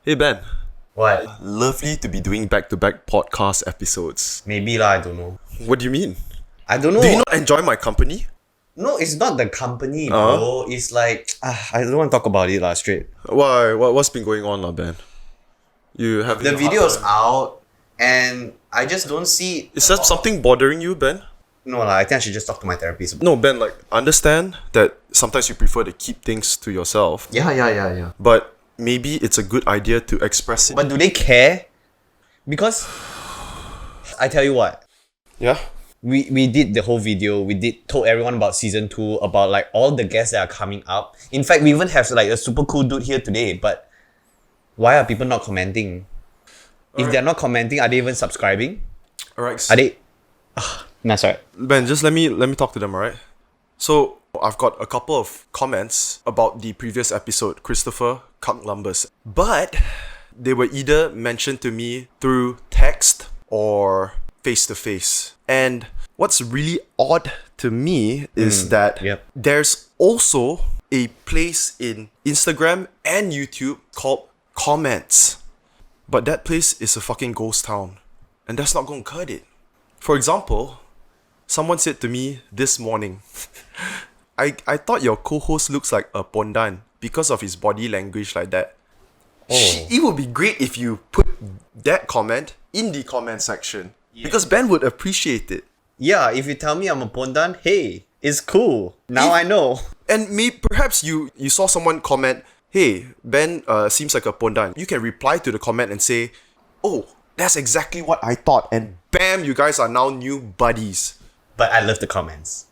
Hey Ben, What? lovely to be doing back-to-back podcast episodes. Maybe lah, I don't know. What do you mean? I don't know. Do you not enjoy my company? No, it's not the company, bro. It's like I don't want to talk about it lah, straight. Why? What's been going on, Ben? You have The video's out, and I just don't see. Is that something bothering you, Ben? No lah, I think I should just talk to my therapist. No, Ben. Like, understand that sometimes you prefer to keep things to yourself, Yeah. but maybe it's a good idea to express it. But do they care? Because I tell you what, Yeah. we did the whole video. We told everyone about season 2, about like all the guests that are coming up. In fact, we even have like a super cool dude here today. But why are people not commenting? If they're not commenting, are they even subscribing? Alright. Are they? Nah, sorry. Ben, just let me talk to them, alright? So I've got a couple of comments about the previous episode, Christopher Lumbers. But they were either mentioned to me through text or face to face. And what's really odd to me is that Yep. there's also a place in Instagram and YouTube called comments. But that place is a fucking ghost town. And that's not going to cut it. For example, someone said to me this morning, I thought your co-host looks like a pondan because of his body language like that. Oh. It would be great if you put that comment in the comment section. Because Ben would appreciate it. Yeah, if you tell me I'm a pondan, hey, it's cool. Now I know. And perhaps you saw someone comment, hey, Ben seems like a pondan. You can reply to the comment and say, oh, that's exactly what I thought. And bam, you guys are now new buddies. But I love the comments.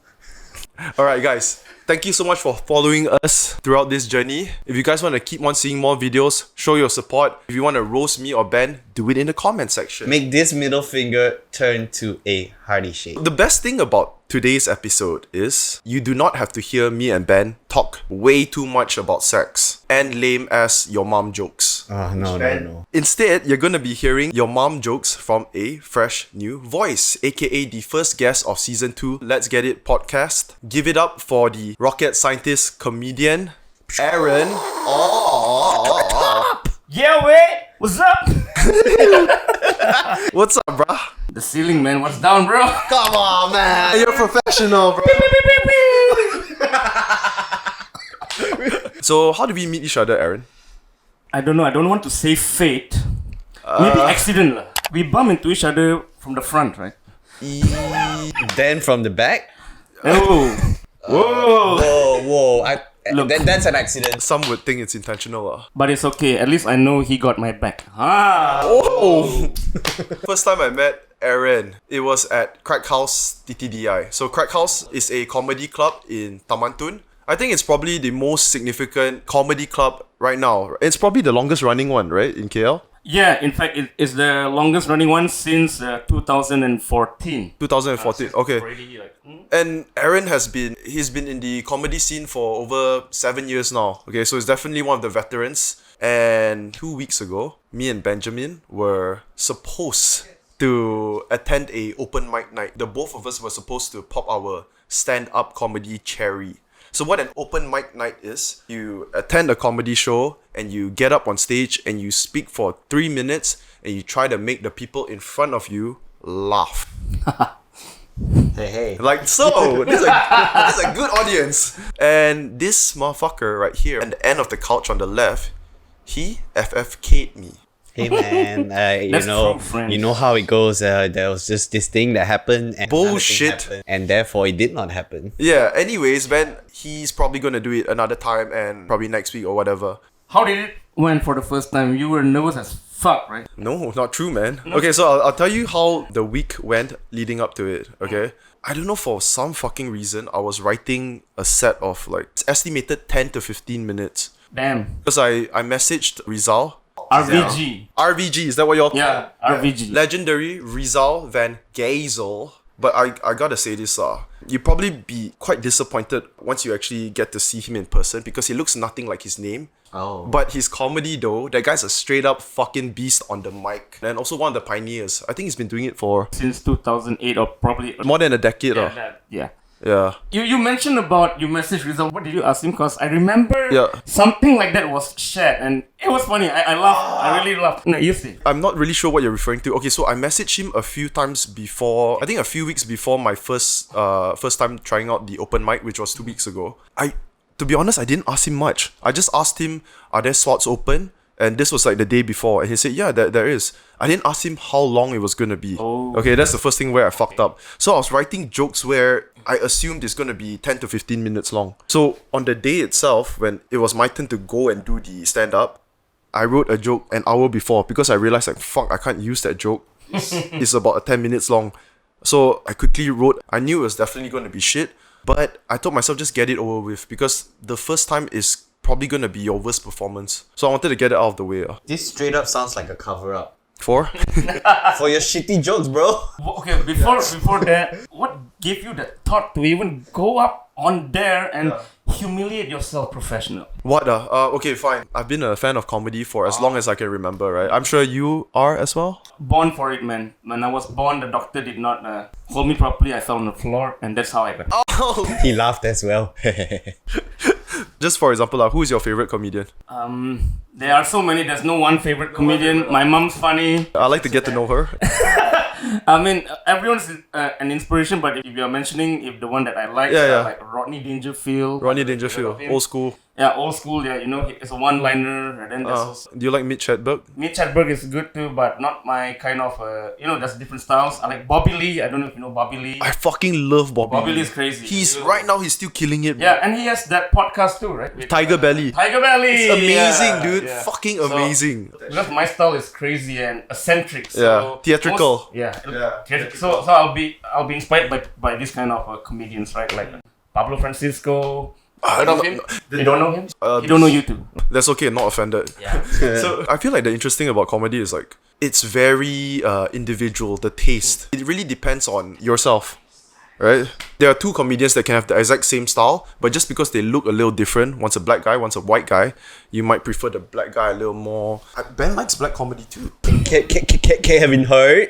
Alright guys, thank you so much for following us throughout this journey. If you guys want to keep on seeing more videos, show your support. If you want to roast me or Ben, do it in the comment section. Make this middle finger turn to a hearty shape. The best thing about today's episode is you do not have to hear me and Ben talk way too much about sex and lame ass your mom jokes. No. Instead, you're gonna be hearing your mom jokes from a fresh new voice, aka the first guest of season 2 Let's Get It podcast. Give it up for the rocket scientist comedian Aaron. Yeah, wait! What's up? What's up, brah? The ceiling, man. What's down, bro? Come on, man. You're professional, bro. So, how did we meet each other, Aaron? I don't know. I don't want to say fate. Maybe accident lah. We bump into each other from the front, right? Then from the back? Oh. Whoa. Whoa. Look. That's an accident. Some would think it's intentional. But it's okay. At least I know he got my back. Oh! First time I met Aaron, it was at Crack House TTDI. So Crack House is a comedy club in Taman Tun. I think it's probably the most significant comedy club right now. It's probably the longest running one, right, in KL? Yeah, in fact, it's the longest running one since 2014. 2014, okay. Already like, And Aaron he's been in the comedy scene for over 7 years now. Okay, so he's definitely one of the veterans. And 2 weeks ago, me and Benjamin were supposed to attend a open mic night. The both of us were supposed to pop our stand-up comedy cherry. So what an open mic night is, you attend a comedy show and you get up on stage and you speak for 3 minutes and you try to make the people in front of you laugh. Hey. Like so, this is a good audience. And this motherfucker right here, at the end of the couch on the left, he FFK'd me. Hey man, That's from Friends. you know how it goes. There was just this thing that happened, and another thing Bullshit. happened, and therefore it did not happen. Yeah, anyways, Ben, he's probably gonna do it another time and probably next week or whatever. How did it went for the first time? You were nervous as fuck, right? No, not true, man. Okay, so I'll tell you how the week went leading up to it, okay? I don't know, for some fucking reason, I was writing a set of like estimated 10 to 15 minutes. Damn. Because I messaged Rizal. RVG. RVG, is that what you're Yeah, RVG. Legendary Rizal Van Gazel. But I gotta say this, you'll probably be quite disappointed once you actually get to see him in person because he looks nothing like his name. Oh. But his comedy though, that guy's a straight up fucking beast on the mic. And also one of the pioneers. I think he's been doing it for Since 2008 or probably... more than a decade. Yeah, that, yeah. Yeah. You mentioned about you message Rizal. What did you ask him? Because I remember Yeah. something like that was shared and it was funny. I laughed. I really laughed. No, you see. I'm not really sure what you're referring to. Okay, so I messaged him a few times before. I think a few weeks before my first time trying out the open mic, which was 2 weeks ago. To be honest, I didn't ask him much. I just asked him, "Are there slots open?" And this was like the day before, and he said, "Yeah, there is." I didn't ask him how long it was gonna be. Oh. Okay, that's the first thing where I fucked up. So I was writing jokes where I assumed it's gonna be 10 to 15 minutes long. So on the day itself, when it was my turn to go and do the stand up, I wrote a joke an hour before because I realized like fuck, I can't use that joke. It's about 10 minutes long. So I quickly wrote. I knew it was definitely gonna be shit, but I told myself just get it over with because the first time is probably gonna be your worst performance. So I wanted to get it out of the way. This straight up sounds like a cover up For for your shitty jokes, bro. Okay, before that, what gave you the thought to even go up on there and humiliate yourself professional? what? Okay, fine. I've been a fan of comedy for as long as I can remember, right? I'm sure you are as well. Born for it, man. When I was born, the doctor did not hold me properly. I fell on the floor, and that's how I got. He laughed as well. Just for example, who is your favorite comedian? There are so many. There's no one favorite comedian. My mom's funny. I like to get to know her. I mean, everyone's an inspiration, but if you're mentioning if the one that I like, Yeah. like Rodney Dangerfield. Ronnie Dangerfield, old school. Yeah, old school. Yeah, you know, it's a one-liner, and then there's also Do you like Mitch Hedberg? Mitch Hedberg is good too, but not my kind of. There's different styles. I like Bobby Lee. I don't know if you know Bobby Lee. I fucking love Bobby. Bobby Lee. Lee is crazy. He's right now. He's still killing it. Yeah, and he has that podcast too, right? With, Tiger Belly. Tiger Belly. It's amazing, yeah, dude. yeah. Fucking So, amazing. Because my style is crazy and eccentric. So Yeah, theatrical. Theatrical. So I'll be inspired by this kind of comedians, right? Like Pablo Francisco. Heard of him? You don't know him? He don't know you too. That's okay. Not offended. Yeah. So I feel like the interesting about comedy is like it's very individual. The taste. It really depends on yourself. Right? There are two comedians that can have the exact same style, but just because they look a little different, one's a black guy, one's a white guy, you might prefer the black guy a little more. Ben likes black comedy too. Kevin Hart.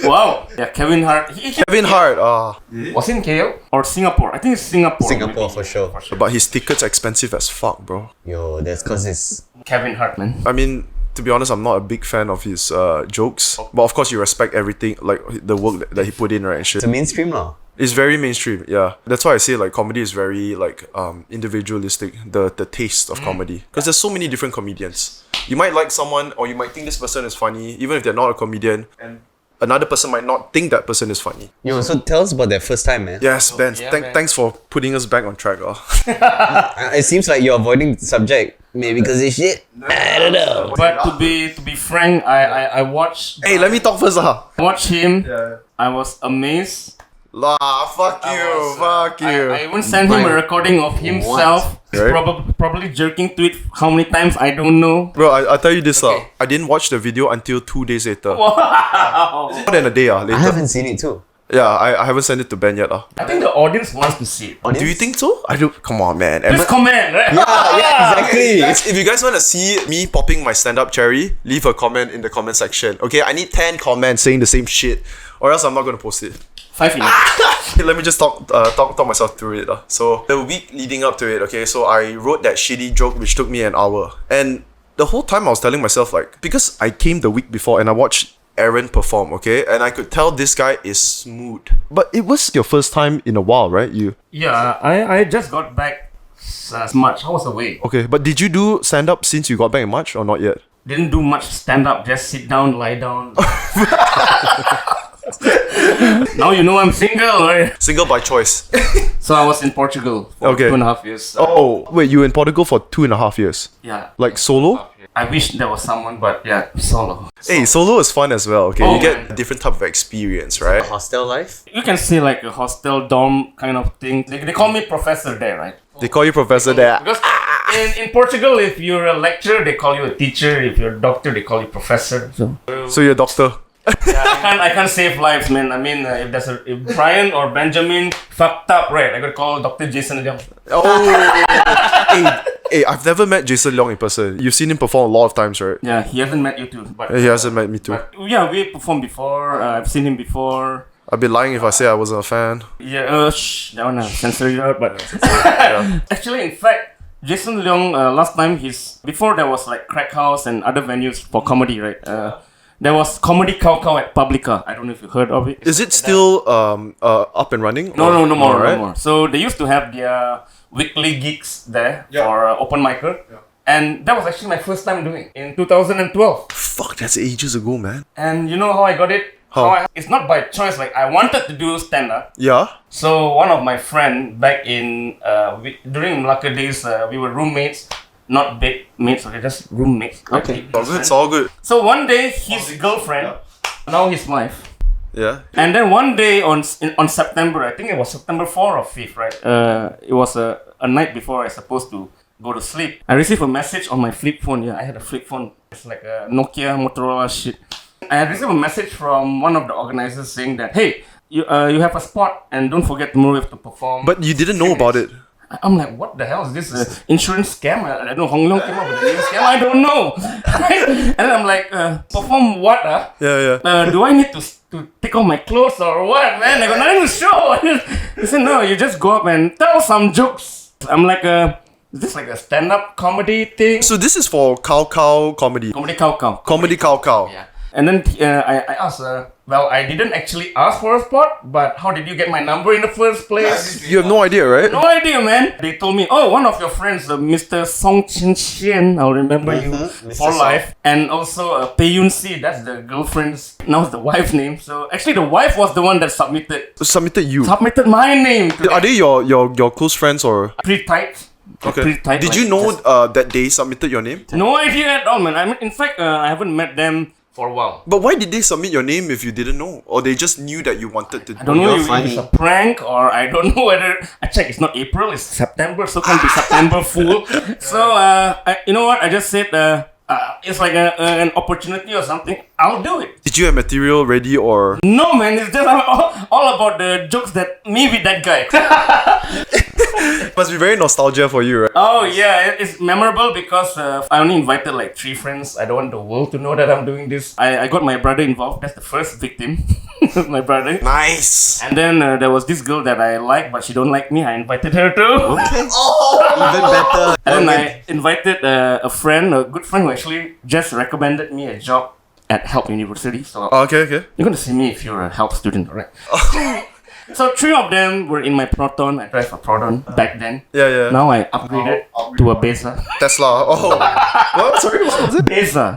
Wow. Yeah, Kevin Hart. Kevin Hart, Was in KL or Singapore? I think it's Singapore. Singapore maybe. for sure. but his tickets expensive as fuck, bro. Yo, that's cause it's Kevin Hart, man. I mean, to be honest, I'm not a big fan of his jokes, but of course you respect everything, like the work that he put in, right? And shit. a mainstream lah. It's very mainstream, yeah. That's why I say like comedy is very like individualistic. The taste of comedy, because there's so many different comedians. You might like someone, or you might think this person is funny, even if they're not a comedian, and another person might not think that person is funny. Yo, so tell us about that first time, man. Yes, Ben. yeah, man. Thanks for putting us back on track. It seems like you're avoiding the subject. Maybe because it's shit. I don't know. But to be frank, I watched Hey, let me talk first, watch him. I was amazed. Fuck you. I even sent him a recording of himself, Right. probably jerking to it. How many times I don't know. Bro, I'll tell you this, Okay. I didn't watch the video until 2 days later. Wow. More than a day, later. I haven't seen it too. Yeah, I haven't sent it to Ben yet. I think the audience wants to see it. Do you think so? I do. Come on, man. Just comment, right? Yeah, exactly. If you guys want to see me popping my stand-up cherry, leave a comment in the comment section. Okay, I need 10 comments saying the same shit, or else I'm not gonna post it. 5 minutes. Let me just talk myself through it. So the week leading up to it, okay, so I wrote that shitty joke which took me an hour, and the whole time I was telling myself like, because I came the week before and I watched Aaron perform, okay, and I could tell this guy is smooth. But it was your first time in a while, right? Yeah, I just got back as much. I was away. Okay, but did you do stand-up since you got back in March or not yet? Didn't do much stand up. Just sit down, lie down. Now you know I'm single, right? Single by choice. So I was in Portugal for Okay. 2.5 years. Oh, wait, you were in Portugal for 2.5 years? Yeah. Like solo? I wish there was someone, but yeah, solo. Hey, solo is fun as well, okay? Oh, You get man. a different type of experience, right? Hostel life? You can say like a hostel dorm kind of thing. They call me professor there, right? They call you professor there. Because in Portugal, if you're a lecturer, they call you a teacher. If you're a doctor, they call you professor. So you're a doctor. Yeah, I can't save lives, man. I mean, if Brian or Benjamin fucked up, right? I could call Dr. Jason Leong. Oh, hey, I've never met Jason Leong in person. You've seen him perform a lot of times, right? Yeah, he hasn't met you too, but He hasn't met me too. But yeah, we performed before. I've seen him before. I'd be lying if I say I wasn't a fan. Yeah, that one censor it out. But actually, in fact, Jason Leong last time before there was like Crack House and other venues for comedy, right? There was Comedy Cow Cow at Publica. I don't know if you heard of it. Is it still up and running? No more, right? no more. So they used to have their weekly gigs there for open micer. Yeah. And that was actually my first time doing it in 2012. Fuck, that's ages ago, man. And you know how I got it? How? It's not by choice. Like I wanted to do stand-up. Yeah. So one of my friend back in during Malacca days, we were roommates, not bed mates. Okay, just roommates. Okay. It's all good. So one day his girlfriend, now his wife. Yeah. And then one day on September, I think it was September 4th or 5th, right? It was a night before I was supposed to go to sleep. I received a message on my flip phone. Yeah, I had a flip phone. It's like a Nokia, Motorola shit. I had received a message from one of the organizers saying that, hey, you have a spot and don't forget tomorrow you have to perform. But you didn't know about it. I'm like, what the hell is this insurance scam? I don't know. Hong Leong came up with a scam. I don't know. And then I'm like, perform what? Yeah. Do I need to take off my clothes or what, man? I got nothing to show. He said, no, you just go up and tell some jokes. I'm like, is this like a stand-up comedy thing? So this is for Cow Cow comedy. Comedy Cow Cow. Comedy Cow Cow. Yeah. And then I asked, well, I didn't actually ask for a spot, but how did you get my number in the first place? You have no idea, right? No idea, man. They told me, oh, one of your friends, Mr. Song Chin Xian, I'll remember you for life. And also Pei Yun Si, that's the girlfriend's, now it's the wife's name. So actually the wife was the one that submitted my name. Are they your close friends or? Pretty tight. Okay. Pretty tight, Did you know that they submitted your name? No idea at all, man. I mean, in fact, I haven't met them for a while. But why did they submit your name if you didn't know? Or they just knew that you wanted to? I don't know if it's a prank or I don't know whether... I checked, it's not April, it's September, so it can be September Fool. So, you know what? I just said, it's like an opportunity or something. I'll do it. Did you have material ready or? No, man. It's just all about the jokes that me with that guy. Must be very nostalgia for you, right? Oh yeah, it's memorable because I only invited like 3 friends. I don't want the world to know that I'm doing this. I got my brother involved. That's the first victim. My brother. Nice. And then there was this girl that I like, but she don't like me. I invited her too. Okay. Even better. And then I invited a friend, a good friend who actually just recommended me a job at Help University. So Okay. you're gonna see me if you're a Help student, right? So 3 of them were in my Proton. I drive a Proton back then. Yeah. Now I upgraded to a Beza. Tesla. Oh. What? Sorry, what was it?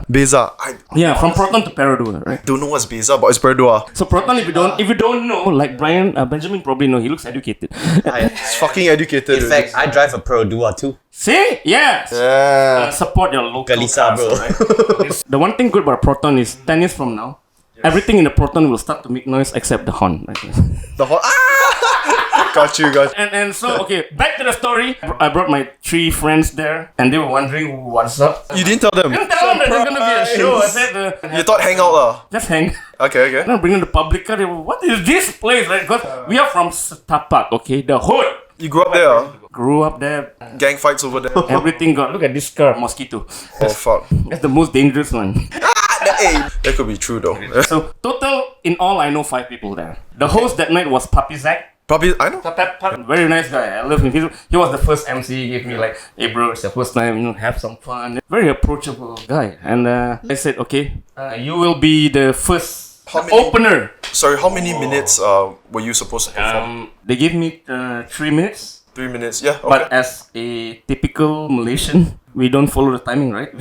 Beza. I Yeah, from Proton to Perodua, right? don't know what's Beza, but it's Perodua. So Proton, if you don't know, like Benjamin probably know, he looks educated. It's fucking educated. In fact, I drive a Pro Dua too. See? Yes. Yeah. Support your local Kalisa, cars, bro. right? The one thing good about Proton is 10 years from now, everything in the Proton will start to make noise except the horn. Right? The whole got you. And so, okay, back to the story. I brought my 3 friends there, and they were wondering what's up. You didn't tell them. I didn't tell them that there's gonna be a show. I said, You thought hang out lah. just hang. Okay. Then I bring them to Publica. They were, what is this place? Right? Because we are from Setapak, okay, the hood. You grew up there. Grew up there. Gang fights over there. Everything got. Look at this car, mosquito. Oh fuck. That's the most dangerous one. Hey, that could be true though. So total, in all, I know 5 people there. The host that night was Papi Zach. Probably I know. Very nice guy. I love him. He was the first MC. He gave me like, hey bro, it's your first time, have some fun. Very approachable guy. And I said, okay, you will be the first opener. Sorry, how many minutes were you supposed to perform? They gave me 3 minutes. 3 minutes, yeah. Okay. But as a typical Malaysian, we don't follow the timing, right?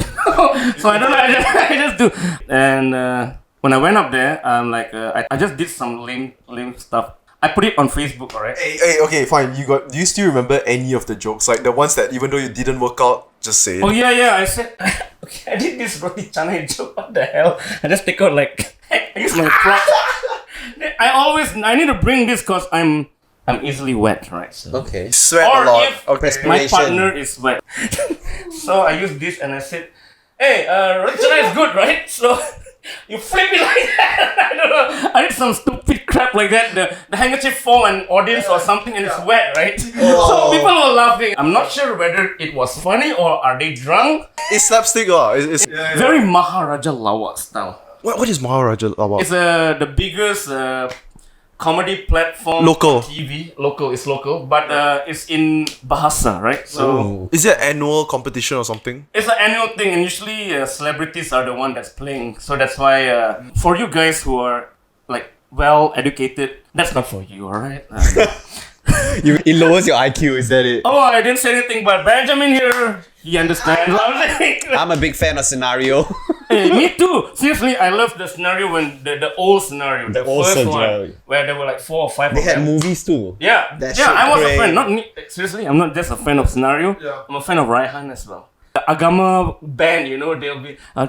So I don't know. I just do. And when I went up there, I just did some lame stuff. I put it on Facebook, alright? Hey, okay, fine. Do you still remember any of the jokes? Like the ones that even though you didn't work out, just say it. Oh yeah. I said, okay, I did this roti canai joke. What the hell? I just take out like, I use my prop. I need to bring this because I'm easily wet, right? So. Okay. Sweat Or a lot. if Okay. my partner is wet. So I use this and I said, hey, roti canai is good, right? So you flip it like that. I don't know. I did some stupid crap like that. The handkerchief fall an audience or something and it's wet, right? So people were laughing. I'm not sure whether it was funny or are they drunk. It's slapstick lah. It's Very Maharaja Lawak style. What is Maharaja Lawak? It's the biggest comedy platform. Local. TV. Local is local, but it's in Bahasa, right? So Is it an annual competition or something? it's an annual thing, and usually celebrities are the one that's playing. So that's why for you guys who are like well educated, that's not for you, alright? It lowers your IQ, is that it? Oh, I didn't say anything, but Benjamin here, he understands what I'm saying. I'm a big fan of scenario. Hey, me too. Seriously, I love the scenario when the old scenario, the old first scenario. one, where there were like 4 or 5 They of had them. movies too. Yeah, That yeah, shit I was a great. fan. Not me. Seriously, I'm not just a fan of scenario. Yeah. I'm a fan of Raihan as well. The Agama band, you know, they'll be no.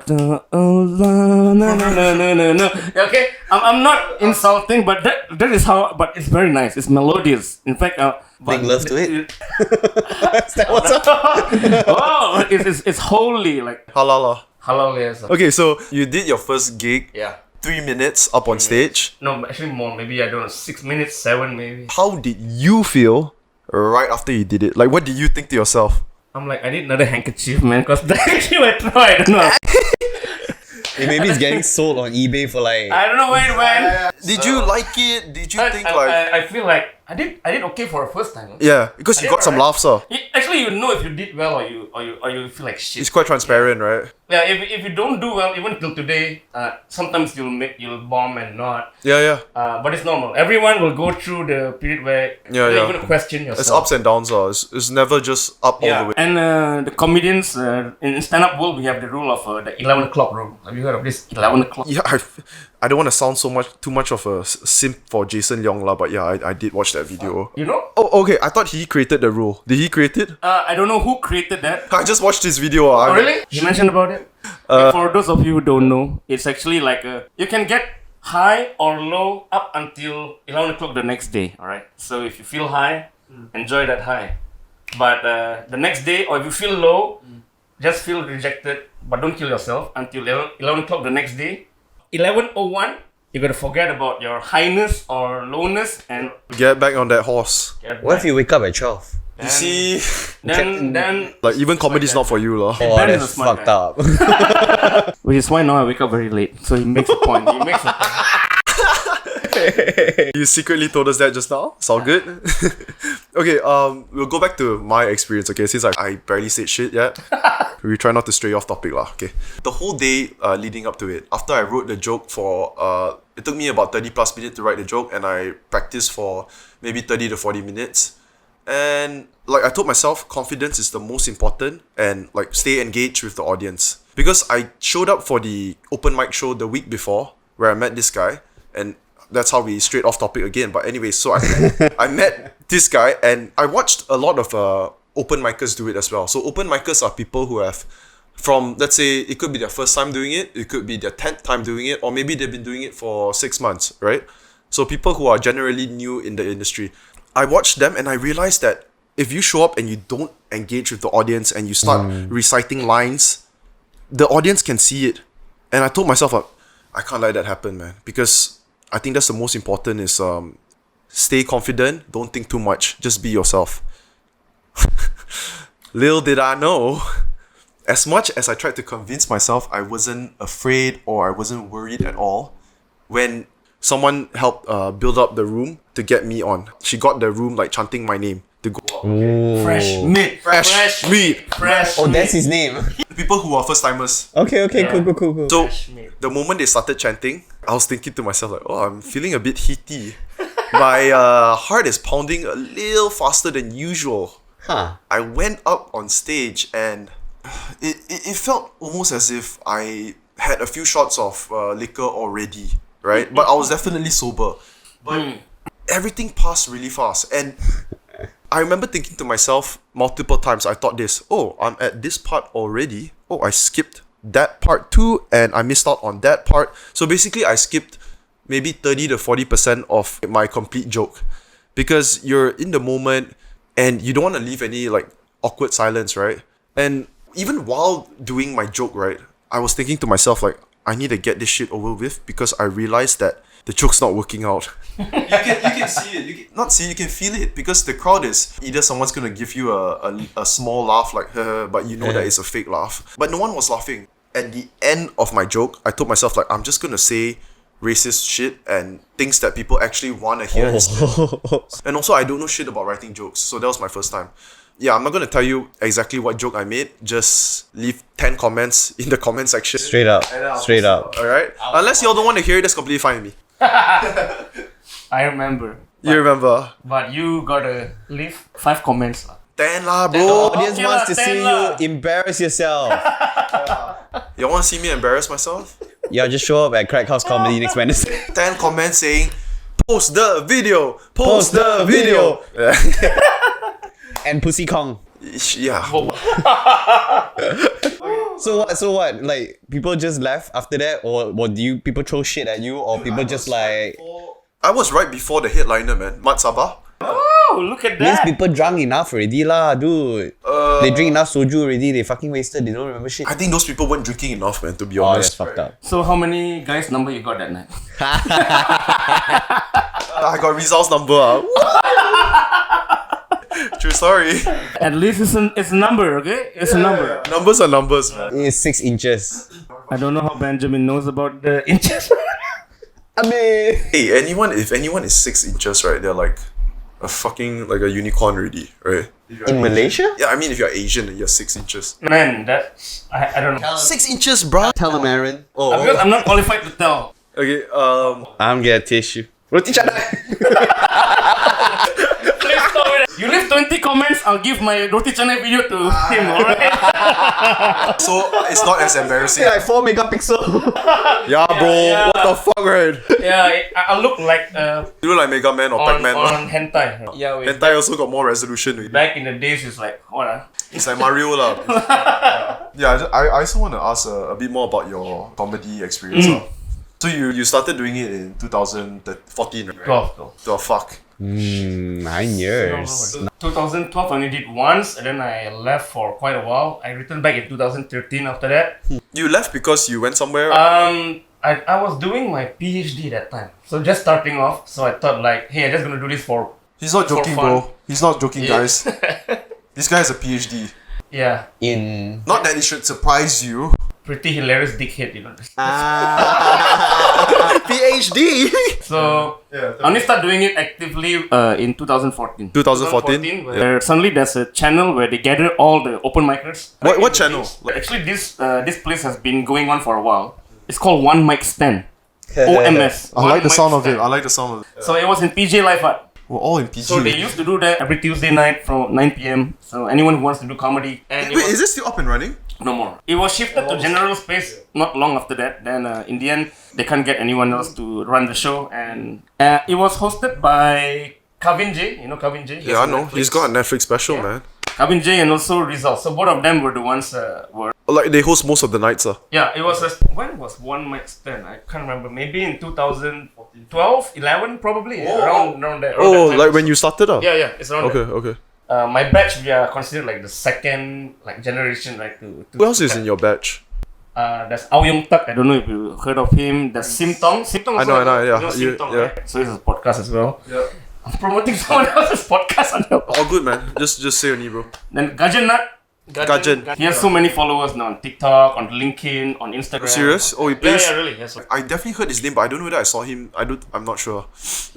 Okay, I'm not insulting, but that is how. But it's very nice. It's melodious. In fact, Make love to it. it. That was Oh, it's wholly like Halala. halal, yes. Okay, so you did your first gig, Yeah. 3 minutes up on stage. No, actually more. Maybe I don't know. 6 minutes, 7 maybe. How did you feel right after you did it? Like, what did you think to yourself? I'm like, I need another handkerchief, man, because the handkerchief I tried, I don't know. Maybe it's getting sold on eBay for like. I don't know where it went. Did you like it? Did you think like... I feel like I did okay for a first time. Yeah, because you I got did some alright. laughs, huh? Actually, you know if you did well or you feel like shit. It's quite transparent, right? Yeah, if you don't do well, even till today, sometimes you'll bomb and not. Yeah. But it's normal. Everyone will go through the period where Yeah. you're going to question yourself. It's ups and downs, huh? It's never just up all the way. And the comedians in stand-up world, we have the rule of the 11 o'clock rule. Have you heard of this 11 o'clock? Yeah, I don't want to sound too much of a simp for Jason Leong lah, but yeah, I did watch that video. You know? Oh, okay. I thought he created the rule. Did he create it? I don't know who created that. I just watched his video. Oh, really? You mentioned about it? For those of you who don't know, it's actually like you can get high or low up until 11 o'clock the next day, alright? So if you feel high, enjoy that high. But the next day, or if you feel low, just feel rejected, but don't kill yourself until 11 o'clock the next day. 11:01, you gotta forget about your highness or lowness and Get back on that horse. get What if back. you wake up at 12? You see, Then like even comedy's not for you lah. Oh, Ben is that's a smart fucked guy. up. which is why now I wake up very late. So he makes a point. He makes a point. You secretly told us that just now. It's all good. Okay, we'll go back to my experience. Okay, since I barely said shit yet, we try not to stray off topic lah. Okay, the whole day leading up to it, after I wrote the joke for it took me about 30 plus minutes to write the joke, and I practiced for maybe 30 to 40 minutes. And like I told myself, confidence is the most important, and like stay engaged with the audience. Because I showed up for the open mic show the week before where I met this guy, and that's how we straight off topic again. But anyway, so I met this guy, and I watched a lot of open micers do it as well. So open micers are people who have, from, let's say, it could be their first time doing it, it could be their 10th time doing it, or maybe they've been doing it for 6 months, right? So people who are generally new in the industry. I watched them and I realized that if you show up and you don't engage with the audience and you start reciting lines, the audience can see it. And I told myself, I can't let that happen, man. Because I think that's the most important is stay confident, don't think too much, just be yourself. Little did I know, as much as I tried to convince myself I wasn't afraid or I wasn't worried at all, when someone helped build up the room to get me on. She got the room like chanting my name to go. Fresh meat. Fresh meat. Fresh Oh, meat. that's his name. People who are first timers. Okay, Yeah. cool. So Fresh meat. the moment they started chanting, I was thinking to myself like, oh, I'm feeling a bit heaty. My heart is pounding a little faster than usual. Huh. I went up on stage and it felt almost as if I had a few shots of liquor already, right? But I was definitely sober. But everything passed really fast. And I remember thinking to myself multiple times, I thought this, oh, I'm at this part already. Oh, I skipped that part too, and I missed out on that part. So basically, I skipped maybe 30 to 40% of my complete joke. Because you're in the moment and you don't want to leave any like awkward silence, right? And even while doing my joke, right, I was thinking to myself like, I need to get this shit over with because I realized that the joke's not working out. you can see it. You can feel it because the crowd is either someone's gonna give you a small laugh like but you know that it's a fake laugh. But no one was laughing. At the end of my joke, I told myself like I'm just gonna say racist shit and things that people actually want to hear instead. And also, I don't know shit about writing jokes, so that was my first time. Yeah, I'm not gonna tell you exactly what joke I made. Just leave 10 comments in the comment section. Straight up. And then I'll Straight post it, up. alright? Unless y'all don't want to hear it, that's completely fine with me. I remember. You remember? But you gotta leave 5 comments. 10 lah, The bro. audience Okay wants lah, to see 10 lah. you embarrass yourself. Y'all want to see me embarrass myself? Yeah, just show up at Crack House Comedy next Wednesday. 10 comments saying, post the video! Post the video! Yeah. And Pussy Kong. Yeah. So what? Like, people just left after that? Or do you people throw shit at you? Or people just like... I was right before the headliner, man. Mat Sabah. Oh, look at Means that. people drunk enough already lah, dude. They drink enough soju already, they fucking wasted, they don't remember shit. I think those people weren't drinking enough, man, to be Oh, that's honest. fucked up. So how many guys' number you got that night? I got Rizal's number. True story. At least it's a number, okay? It's a number. Numbers are numbers, man. It's 6 inches. I don't know how Benjamin knows about the inches. I mean... Hey, if anyone is 6 inches, right, they're like a fucking, like a unicorn already, right? In Malaysia? Yeah, I mean, if you're Asian and you're 6 inches. Man, that's... I don't know. 6 inches, bruh? Tell them, Aaron. Because I'm not qualified to tell. Okay, I'm getting a tissue. Roti canai. Please stop it. You leave 20 comments, I'll give my roti canai video to him, alright? so it's not as embarrassing. Like 4 megapixel. Yeah, bro, yeah. what the fuck, right? Yeah, I look like You look like Mega Man or on Pac-Man. hentai. Yeah, wait. Hentai also got more resolution. Already. Back in the days, it's like, what? It's like Mario lah. Yeah, I also want to ask a bit more about your comedy experience. So you started doing it in 2014, right? 12. Oh, fuck. 9 years. 2012 I only did once, and then I left for quite a while. I returned back in 2013 after that. You left because you went somewhere? I was doing my PhD that time. So just starting off, so I thought like, hey, I'm just gonna do this for... He's not joking, fun. bro. He's not joking, guys. This guy has a PhD. Yeah. In... Not that it should surprise you. Pretty hilarious dickhead, you know. PhD! So, I only started doing it actively in 2014. 2014? Where suddenly there's a channel where they gather all the open micers. What channel? Actually, this place has been going on for a while. It's called One Mic Stand. OMS. I like the sound of it. I like the sound of it. So it was in PJ Live Art. We're all in PG. So they used to do that every Tuesday night from 9 p.m. So anyone who wants to do comedy. And Wait, is this still up and running? no more. It was shifted to general space not long after that. Then in the end, they can't get anyone else to run the show. And it was hosted by Kavin J. You know Kavin J? Yeah, I know. He's got a Netflix special, man. Kavin J and also Rizal. So both of them were the ones were... Like, they host most of the nights, Yeah, it was... when was One Mic Stand? I can't remember. Maybe in 2012, 11 probably. Around there. Oh, like when you started up? Yeah, it's around there. Okay. My batch, we are considered like the second generation, right? Who else is in your batch? There's Ao Yong Tak. I don't know if you heard of him. There's Sim Tong. Sim Tong. I know, yeah. You know Sim Tong, Yeah. right? So this is a podcast as well. Yeah. I'm promoting someone else's podcast on the... All good, man. Just say your name, bro. Then Gajan Nat. Gajan. He has so many followers now on TikTok, on LinkedIn, on Instagram. Serious? Oh, he plays. Yeah, really. Yes. I definitely heard his name, but I don't know whether I saw him. I'm not sure.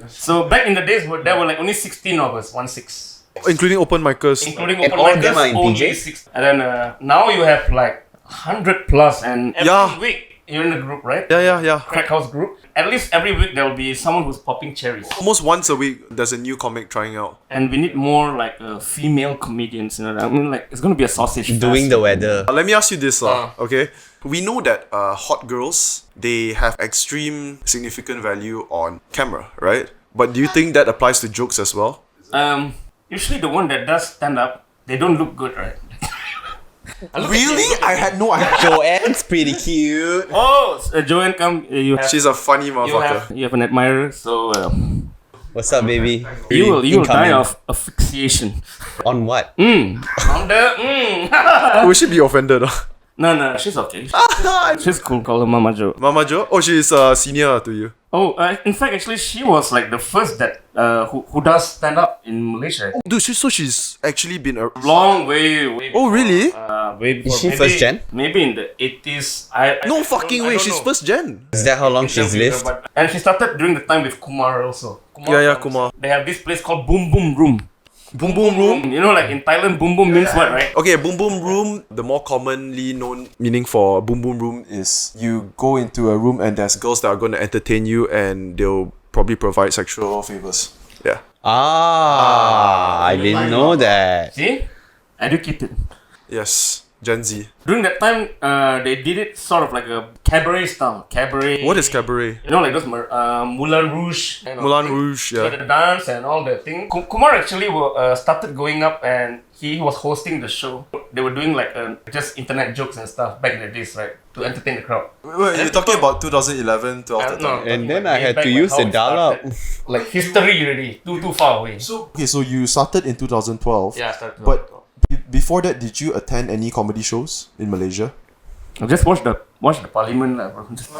So back in the days, there were like only 16 of us, 16. Including open micers. Including And open all of them micers, are in only PJ? 6. And then now you have like 100 plus, and every Yeah. week you're in the group, right? Yeah. Crack House group. At least every week there will be someone who's popping cherries. Almost once a week, there's a new comic trying out. And we need more like female comedians, you know. I mean, like it's gonna be a sausage Doing fest. the weather. Let me ask you this, okay? We know that hot girls, they have extreme significant value on camera, right? But do you think that applies to jokes as well? Usually the one that does stand up, they don't look good, right? Really? I had no idea. Joanne's pretty cute. Oh, Joanne, come. You have, She's a funny motherfucker. you have an admirer, so What's up, baby? you will die Incoming. of asphyxiation. On what? On the Will she be offended? No, she's okay. She's cool. Call her Mama Jo. Mama Jo? Oh, she's a senior to you. Oh, in fact, actually, she was like the first that who does stand up in Malaysia. Dude, so she's actually been a Long way. Oh, really? Way before. Is she maybe, first gen? Maybe in the 80s. I No don't- fucking I way, don't she's know. first gen. Is that how long she's lived? And she started during the time with Kumar also. Yeah, Kumar. They have this place called Boom Boom Room. Boom Boom Room. You know, like in Thailand, Boom Boom means what, right? Okay, Boom Boom Room, the more commonly known meaning for Boom Boom Room is you go into a room and there's girls that are going to entertain you and they'll probably provide sexual favors. Yeah. I didn't know that. See? Educated. Yes. Gen Z. During that time, they did it sort of like a cabaret style. Cabaret. What is cabaret? You know, like those Moulin Rouge. Kind of Moulin thing. Rouge, So yeah. the dance and all the thing. Kumar actually started going up and he was hosting the show. They were doing like just internet jokes and stuff back in the days, right? To entertain the crowd. Wait, you're talking about 2011, 12, No, And then like I had back to like use how the it dial-up. started. Like history already. Too far away. Okay, so you started in 2012. Yeah, I started. But before that, did you attend any comedy shows in Malaysia? I just watch the Parliament lah, bro. Just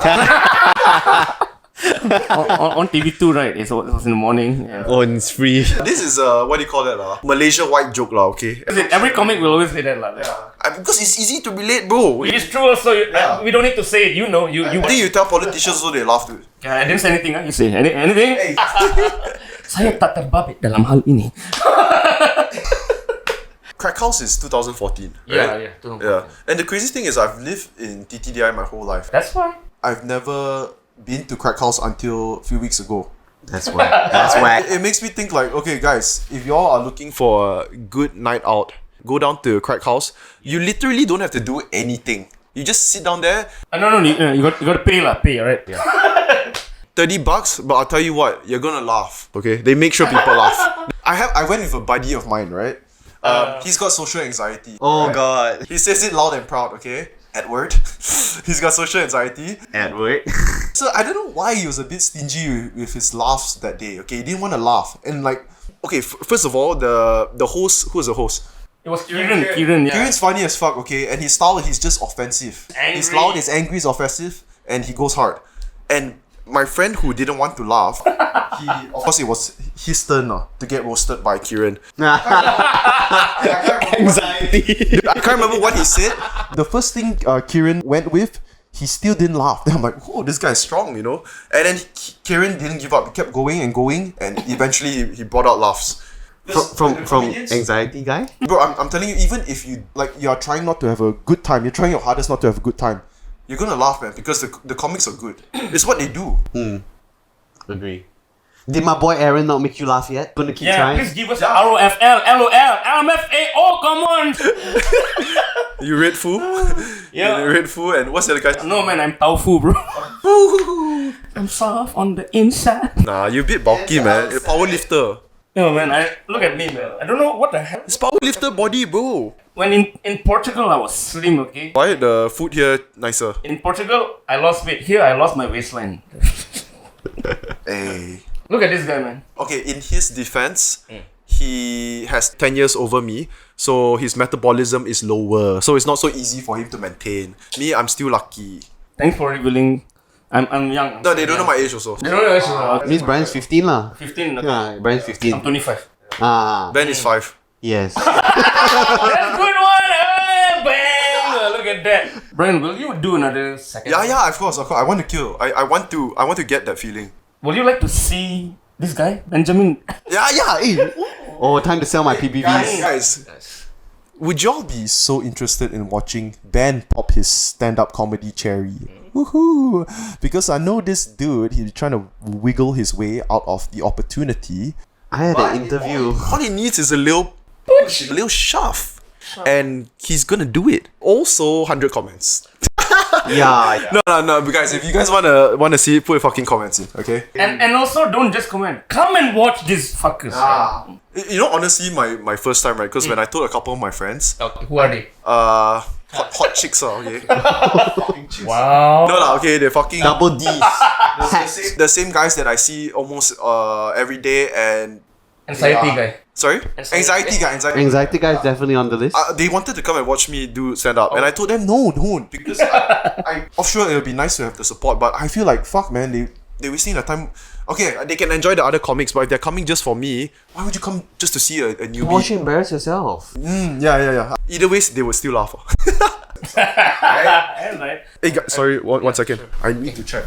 on TV2, right? It was in the morning. Yeah. Oh, and it's free. This is what do you call that Malaysia white joke okay? Every comic will always say that lah. Because it's easy to relate, bro. It is true also. We don't need to say it. You know. You. I think you tell politicians so they laugh dude. I didn't say anything. You say anything? Saya tak terbabit dalam hal ini. Crack House is 2014, Yeah, right? yeah. Yeah. And the crazy thing is I've lived in TTDI my whole life. That's why. I've never been to Crack House until a few weeks ago. That's why. That's why. It makes me think like, okay guys, if y'all are looking for a good night out, go down to Crack House. You literally don't have to do anything. You just sit down there, No. You got to pay lah. Pay, right? Yeah. $30, but I'll tell you what, you're gonna laugh. Okay? They make sure people laugh. I went with a buddy of mine, right? He's got social anxiety. Oh god. He says it loud and proud, okay? Edward. He's got social anxiety. Edward. So I don't know why he was a bit stingy with his laughs that day. Okay, he didn't want to laugh. And like, okay, first of all, the host, who was the host? It was Kieran. Yeah. Kieran's funny as fuck, okay? And his style, he's just offensive. He's Angry. loud, he's angry, he's offensive, and he goes hard. And my friend who didn't want to laugh, of course it was his turn to get roasted by Kieran. Anxiety. I can't remember what he said. The first thing Kieran went with, he still didn't laugh. Then I'm like, oh, this guy's strong, you know? And then Kieran didn't give up. He kept going and going, and eventually he brought out laughs. From anxiety guy? Bro, I'm telling you, even if you You're trying not to have a good time. You're trying your hardest not to have a good time. you're gonna laugh, man, because the comics are good. It's what they do. Agree. Did my boy Aaron not make you laugh yet? Gonna keep Yeah, trying? please give us a ROFL, LOL, LMFA. Oh, come on. You red fool? Yeah. You red fool, and what's the other guy? No, man, I'm tofu, bro. I'm soft on the inside. Nah, you a bit bulky, man. You're power lifter. No, man, look at me, man. I don't know what the hell. It's power lifter body, bro. When in Portugal, I was slim, okay? Why the food here nicer? In Portugal, I lost weight. Here, I lost my waistline. Hey. Look at this guy, man. Okay, in his defense, he has 10 years over me, so his metabolism is lower. So it's not so easy for him to maintain. Me, I'm still lucky. Thanks for revealing. I'm young. No, they don't know my age also. They don't know actually. Means Brian's 15 lah. 15. Okay. Yeah, Brian's I'm 15. 25. Ah, Ben is 5. yes. That's a good one. Hey, bang! Look at that. Brian, will you do another second? Yeah, of course. I want to kill. I want to get that feeling. Will you like to see this guy, Benjamin? Yeah, eh. Oh, time to sell my PBVs. Guys, Would y'all be so interested in watching Ben pop his stand-up comedy cherry? Woohoo! Because I know this dude, he's trying to wiggle his way out of the opportunity. I had an interview. all he needs is a little push, a little shove, and he's gonna do it. Also, 100 comments. Yeah. No, guys. If you guys wanna see it, put fucking comments in, okay? And also, don't just comment. Come and watch these fuckers. You know, honestly, my first time, right? Because when I told a couple of my friends, Okay, who are they? hot chicks, okay. Wow. No lah, okay, they're fucking Double D's. the same guys that I see almost every day, and Anxiety guy. sorry, Anxiety. Anxiety guy is definitely on the list. They wanted to come and watch me do stand up, and I told them no, don't, because I sure it'll be nice to have the support, but I feel like fuck, man, they're wasting their time. Okay, they can enjoy the other comics, but if they're coming just for me, why would you come just to see a newbie? Why don't you embarrass yourself? Yeah. Either way, they would still laugh. Right. Hey, sorry, one second. I need to check.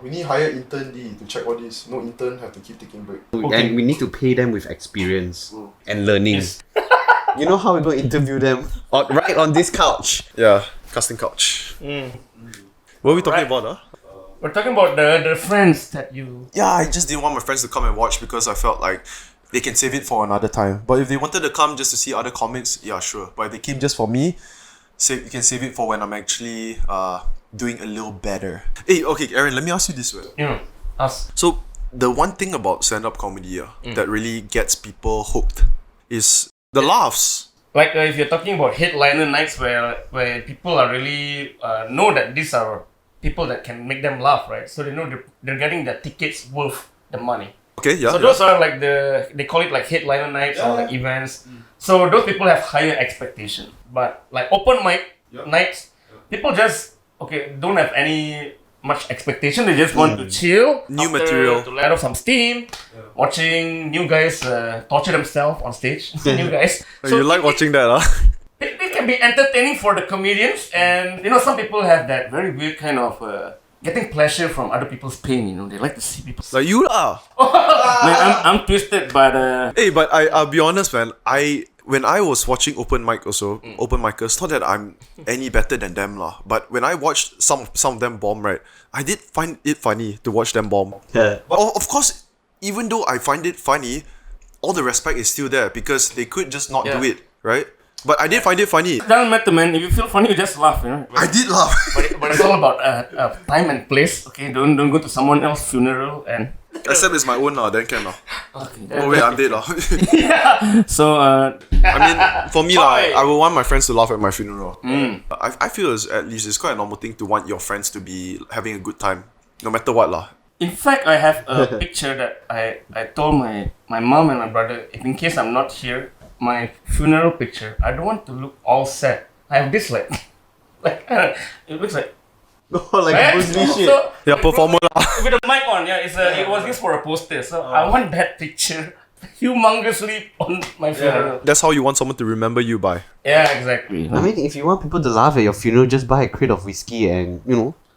We need hire intern D to check all this. No intern have to keep taking break. And we need to pay them with experience and learning. You know how we're going to interview them? Right on this couch. Yeah, casting couch. What are we talking about, huh? We're talking about the friends that you. Yeah, I just didn't want my friends to come and watch because I felt like they can save it for another time. But if they wanted to come just to see other comics, yeah, sure. But if they came just for me, you can save it for when I'm actually doing a little better. Hey, okay, Aaron, let me ask you this way. Us. So the one thing about stand-up comedy that really gets people hooked is the laughs. Like if you're talking about headliner nights where people are really know that these are people that can make them laugh, right? So they know they're getting their tickets worth the money. Okay, yeah. So those are like they call it like headliner nights or like events. So those people have higher expectation. But like open mic nights, people just don't have any much expectation. They just want to chill, New material. to let off some steam, watching new guys torture themselves on stage. New guys. So you like watching that, huh? They can be entertaining for the comedians, and some people have that very weird kind of getting pleasure from other people's pain. They like to see people. Like you lah. Man, I'm twisted, but Hey, but I'll be honest, man. When I was watching open mic also, open micers, not that I'm any better than them lah. But when I watched some of them bomb, right, I did find it funny to watch them bomb. Yeah. But of course, even though I find it funny, all the respect is still there because they could just not do it, right? But I did find it funny. it doesn't matter, man. If you feel funny, you just laugh. I did laugh. But it's all about time and place. Okay, don't go to someone else's funeral and. Except it's my own lah, then can lah. Okay. Oh wait, I'm dead lah. So I mean, for me lah, I would want my friends to laugh at my funeral. I feel at least it's quite a normal thing to want your friends to be having a good time, no matter what lah. in fact, I have a picture that I told my mom and my brother, if in case I'm not here, my funeral picture, I don't want to look all sad. I have this like it looks like like Bruce Lee shit. So, Yeah, performer lah. with a mic on, it was used for a poster. So I want that picture humongously on my funeral. That's how you want someone to remember you by. Yeah, exactly. I mean, if you want people to laugh at your funeral, just buy a crate of whiskey and,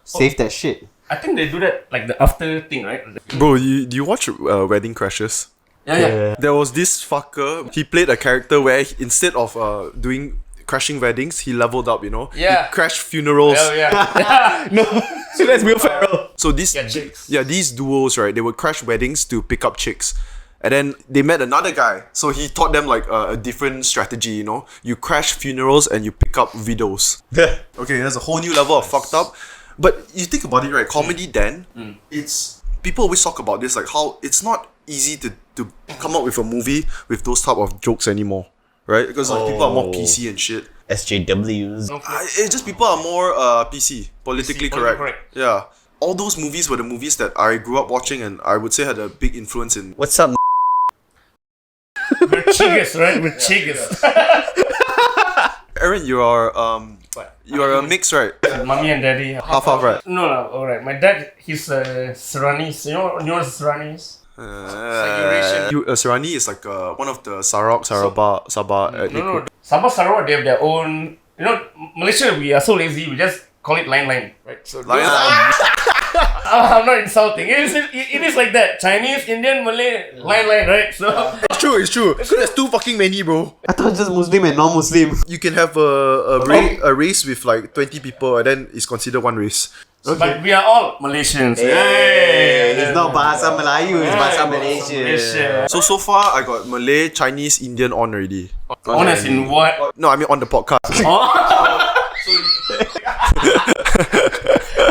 save that shit. I think they do that like the after thing, right? Bro, do you watch Wedding Crashers? Yeah. There was this fucker, he played a character where instead of doing crashing weddings, he leveled up, Yeah. He crashed funerals. Oh yeah. So that's Will Ferrell. So these chicks. these duos, right, they would crash weddings to pick up chicks. And then they met another guy. So he taught them like a different strategy, You crash funerals and you pick up widows. Okay, there's a whole new level of fucked up. But you think about it, right? Comedy then, it's... People always talk about this, like how it's not easy to come up with a movie with those type of jokes anymore. Right? Because like people are more PC and shit. SJWs. It's just people are more PC, politically correct. Yeah. All those movies were the movies that I grew up watching and I would say had a big influence in... What's up? We're chiggers, right? We're chiggers. Aaron, you are a mix, right? Mommy and daddy. Half, right? No, alright. My dad, he's Sudanese. You know what Sudanese is? Serani is like one of the Sabah ethnic No. group. Sabah Sarawak, they have their own. Malaysia, we are so lazy. We just call it line, right? So I'm not insulting. It is like that. Chinese, Indian, Malay, line, right? So It's true. Because there's too fucking many, bro. I thought just Muslim and non-Muslim. You can have a race with like 20 people and then it's considered one race. But we are all Malaysians. Hey, it's not Bahasa Melayu, it's Bahasa Malaysia. So far, I got Malay, Chinese, Indian on already. Honest in what? No, I mean on the podcast.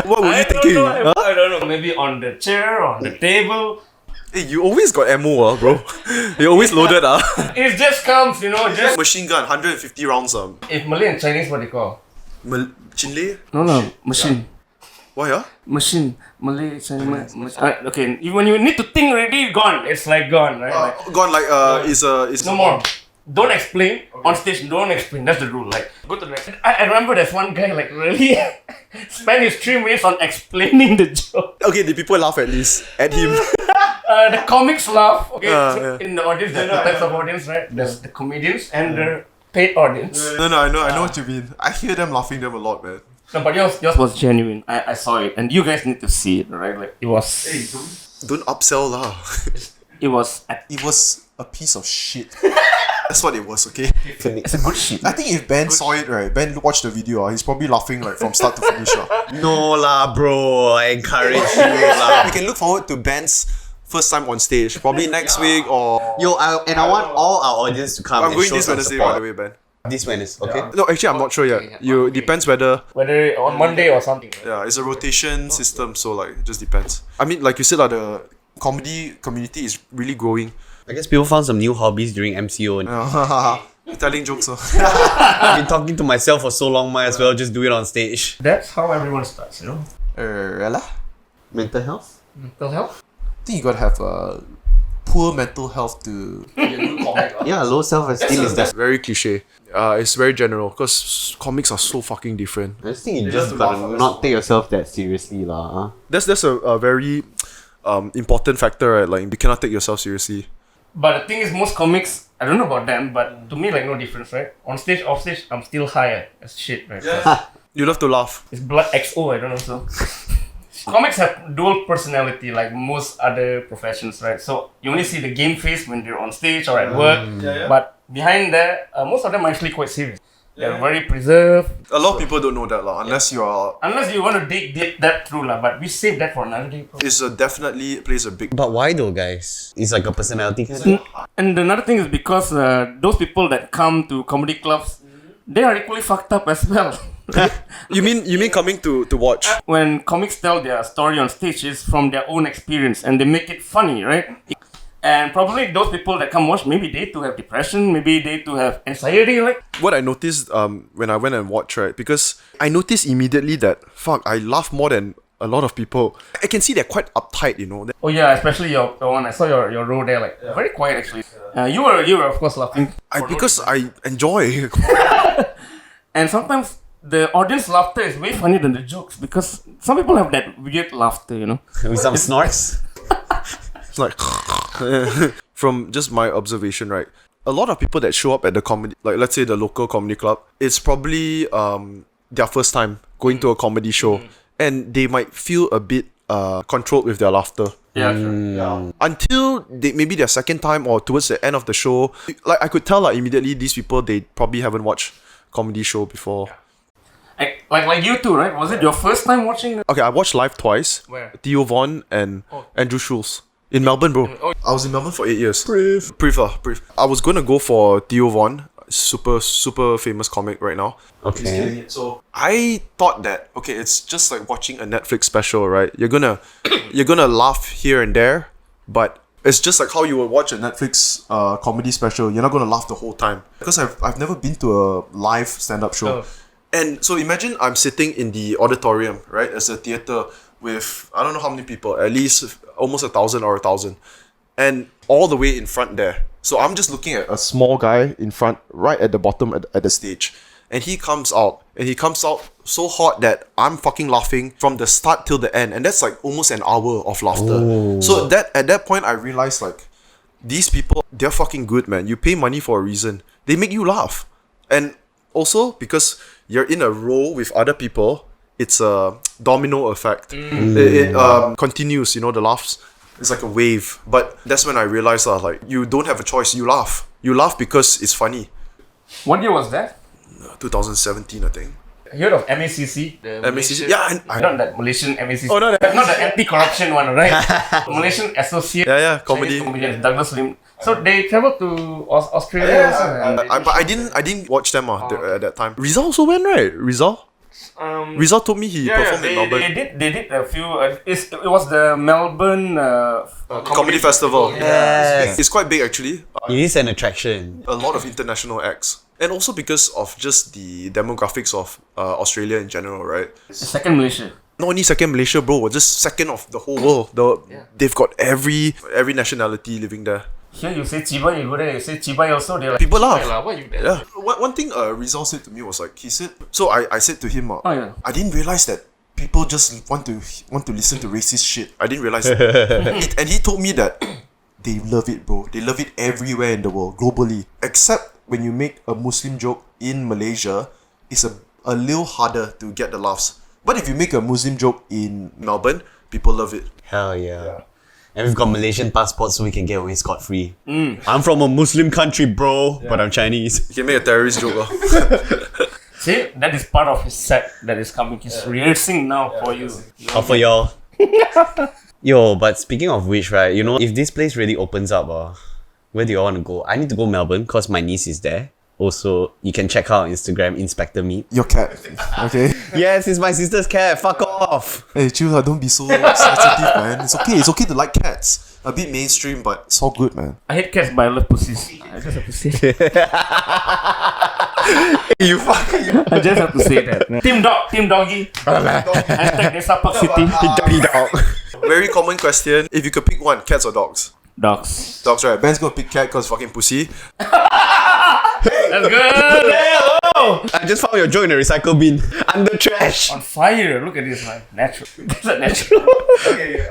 What were you thinking? I don't know. Maybe on the chair, on the table. Hey, you always got ammo, bro. You always loaded, It just comes, just... Machine gun, 150 rounds, If Malay and Chinese, what do you call? Chinle? No, machine. Why, Machine. Malay, Chinese, okay, when you need to think already, gone. It's like gone, right? Gone like, it's No more. Don't explain on stage. Don't explain. That's the rule. Like, go to the next. I remember there's one guy like really spent his 3 minutes on explaining the joke. Okay, the people laugh at least at him. The comics laugh. Okay, so yeah. in the audience, there's two types of audience, right? There's the comedians and the paid audience. No, I know what you mean. I hear them laughing them a lot, man. No, but yours was genuine. I saw it, and you guys need to see it, right? Like it was. Don't upsell lah. It was. It was a piece of shit. That's what it was, okay? It's a good shit. I think if Ben saw it, right, Ben watched the video, he's probably laughing like from start to finish. No lah, bro. I encourage you lah. We can look forward to Ben's first time on stage, probably next week or. Yo, I want all our audience to come. I'm and going show this some Wednesday, support. by the way, Ben. This Wednesday, okay? No, actually, I'm not sure yet. You depends whether. Whether on Monday or something. Right? Yeah, it's a rotation system, so like it just depends. I mean, like you said, the comedy community is really growing. I guess people found some new hobbies during MCO. And Telling jokes. I've been talking to myself for so long, might as well just do it on stage. That's how everyone starts, you know. Mental health? Mental health. I think you gotta have poor mental health to. Yeah, low self-esteem is that. Very cliche. It's very general because comics are so fucking different. I just think you just gotta not take yourself that seriously lah. That's a very important factor, right? Like you cannot take yourself seriously. But the thing is, most comics, I don't know about them, but to me, like no difference, right? On stage, off stage, I'm still higher as shit, right? You love to laugh. It's blood XO, I don't know. So comics have dual personality, like most other professions, right? So you only see the game face when they're on stage or at work, but behind that, most of them are actually quite serious. They're very preserved. A lot of people don't know that, unless you are. Unless you want to dig that through, but we save that for another day. It's definitely plays a big. But why though, guys? It's like a personality kind of. And another thing is because those people that come to comedy clubs, they are equally fucked up as well. You mean coming to watch? When comics tell their story on stage is from their own experience and they make it funny, right? And probably those people that come watch, maybe they too have depression, maybe they too have anxiety, like. What I noticed when I went and watched, right, because I noticed immediately that I laugh more than a lot of people. I can see they're quite uptight, you know. Oh yeah, especially your one. I saw your row there, like very quiet actually. You were of course laughing. Because I enjoy. And sometimes the audience laughter is way funnier than the jokes because some people have that weird laughter, you know. With some snorts. It's like from just my observation, right? A lot of people that show up at the comedy, like let's say the local comedy club, it's probably their first time going to a comedy show, and they might feel a bit controlled with their laughter. Yeah, sure. Until maybe their second time or towards the end of the show, like I could tell like immediately these people they probably haven't watched comedy show before. Like you too, right? Was it your first time watching? Okay, I watched live twice. Where? Theo Von and Andrew Schulz. In Melbourne, bro. I was in Melbourne for 8 years. Brief. I was gonna go for Theo Von, super famous comic right now. Okay. So I thought that it's just like watching a Netflix special, right? You're gonna laugh here and there, but it's just like how you would watch a Netflix comedy special. You're not gonna laugh the whole time because I've never been to a live stand-up show. Oh. And so imagine I'm sitting in the auditorium, right, as a theater with I don't know how many people, at least almost 1,000 or 1,000, and all the way in front there. So I'm just looking at a small guy in front, right at the bottom at the stage, and he comes out so hot that I'm fucking laughing from the start till the end, and that's like almost an hour of laughter. Oh. So at that point I realized like these people, they're fucking good, man. You pay money for a reason. They make you laugh, and also because you're in a row with other people, it's a domino effect. It continues, you know, the laughs. It's like a wave. But that's when I realized like you don't have a choice. You laugh. You laugh because it's funny. What year was that? 2017, I think. You heard of MACC? The MACC? Yeah, not that Malaysian MACC. Oh, not that. Not the anti-corruption one, right? Malaysian Associate. Yeah, comedy. Chinese comedians, Douglas Lim. So they traveled to Australia also. And But I didn't watch them at that time. Rizal also went, right? Rizal told me he performed in Melbourne. They did a few. It was the Melbourne Comedy Festival. Yes. It's quite big actually. It is an attraction. A lot of international acts. And also because of just the demographics of Australia in general, right? Second Malaysia. Not only second Malaysia, bro, just second of the whole world. They've got every nationality living there. Here you say Chiba, you go there, you say Chiba also, they're like, People laugh. "Chiba lah, what you Yeah. One thing Rizal said to me was like, he said, so I said to him, yeah. I didn't realize that people just want to listen to racist shit. I didn't realize that. And he told me that they love it, bro. They love it everywhere in the world, globally. Except when you make a Muslim joke in Malaysia, it's a little harder to get the laughs. But if you make a Muslim joke in Melbourne, people love it. Hell yeah. And we've got Malaysian passports so we can get away scot-free. I'm from a Muslim country, bro, but I'm Chinese. You can make a terrorist joke. See, that is part of his set that is coming. He's rehearsing now for you. Or for y'all. Yo, but speaking of which, right, you know, if this place really opens up, where do you all want to go? I need to go Melbourne because my niece is there. Also, you can check out Instagram, Inspector Meat. Your cat. Okay. Yes, it's my sister's cat. Fuck off. Hey, chill lah. Don't be so sensitive, man. It's okay. It's okay to like cats. A bit mainstream, but it's all good, man. I hate cats, but I love pussies. I just have to say. You fucking. I just have to say that. Team doggy. Hashtag Desa Park City. Doggy dog. Very common question. If you could pick one, cats or dogs? Dogs. Dogs, right? Ben's gonna pick cat because fucking pussy. That's good. I just found your joke in the recycle bin. Under trash. On fire. Look at this, man. Natural. That's a natural. Okay,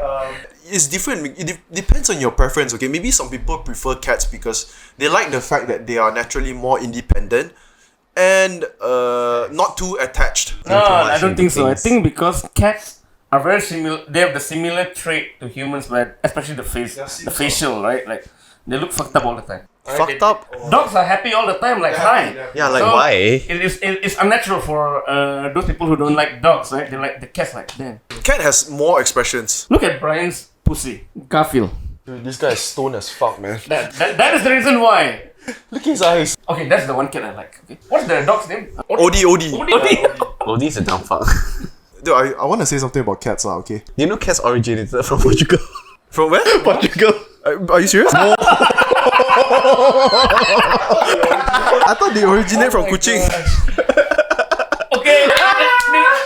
it's different. It depends on your preference, okay? Maybe some people prefer cats because they like the fact that they are naturally more independent and not too attached. No, I don't think so. I think because cats are very similar. They have the similar trait to humans, where especially the face, the facial, right? Like they look fucked up all the time. Fucked up? Dogs are happy all the time, like hi. Yeah, like So, why? It's unnatural for those people who don't like dogs, right? They like the cats, like damn. Cat has more expressions. Look at Brian's pussy, Garfield. Dude, this guy is stoned as fuck, man. That is the reason why. Look at his eyes. Okay, that's the one cat I like. Okay, what's the dog's name? Odie. Odie. Oh, this is a dumb fuck. Dude, I want to say something about cats now, okay? You know cats originated from Portugal? From where? Portugal. Are you serious? No. I thought they originate from Kuching. Okay,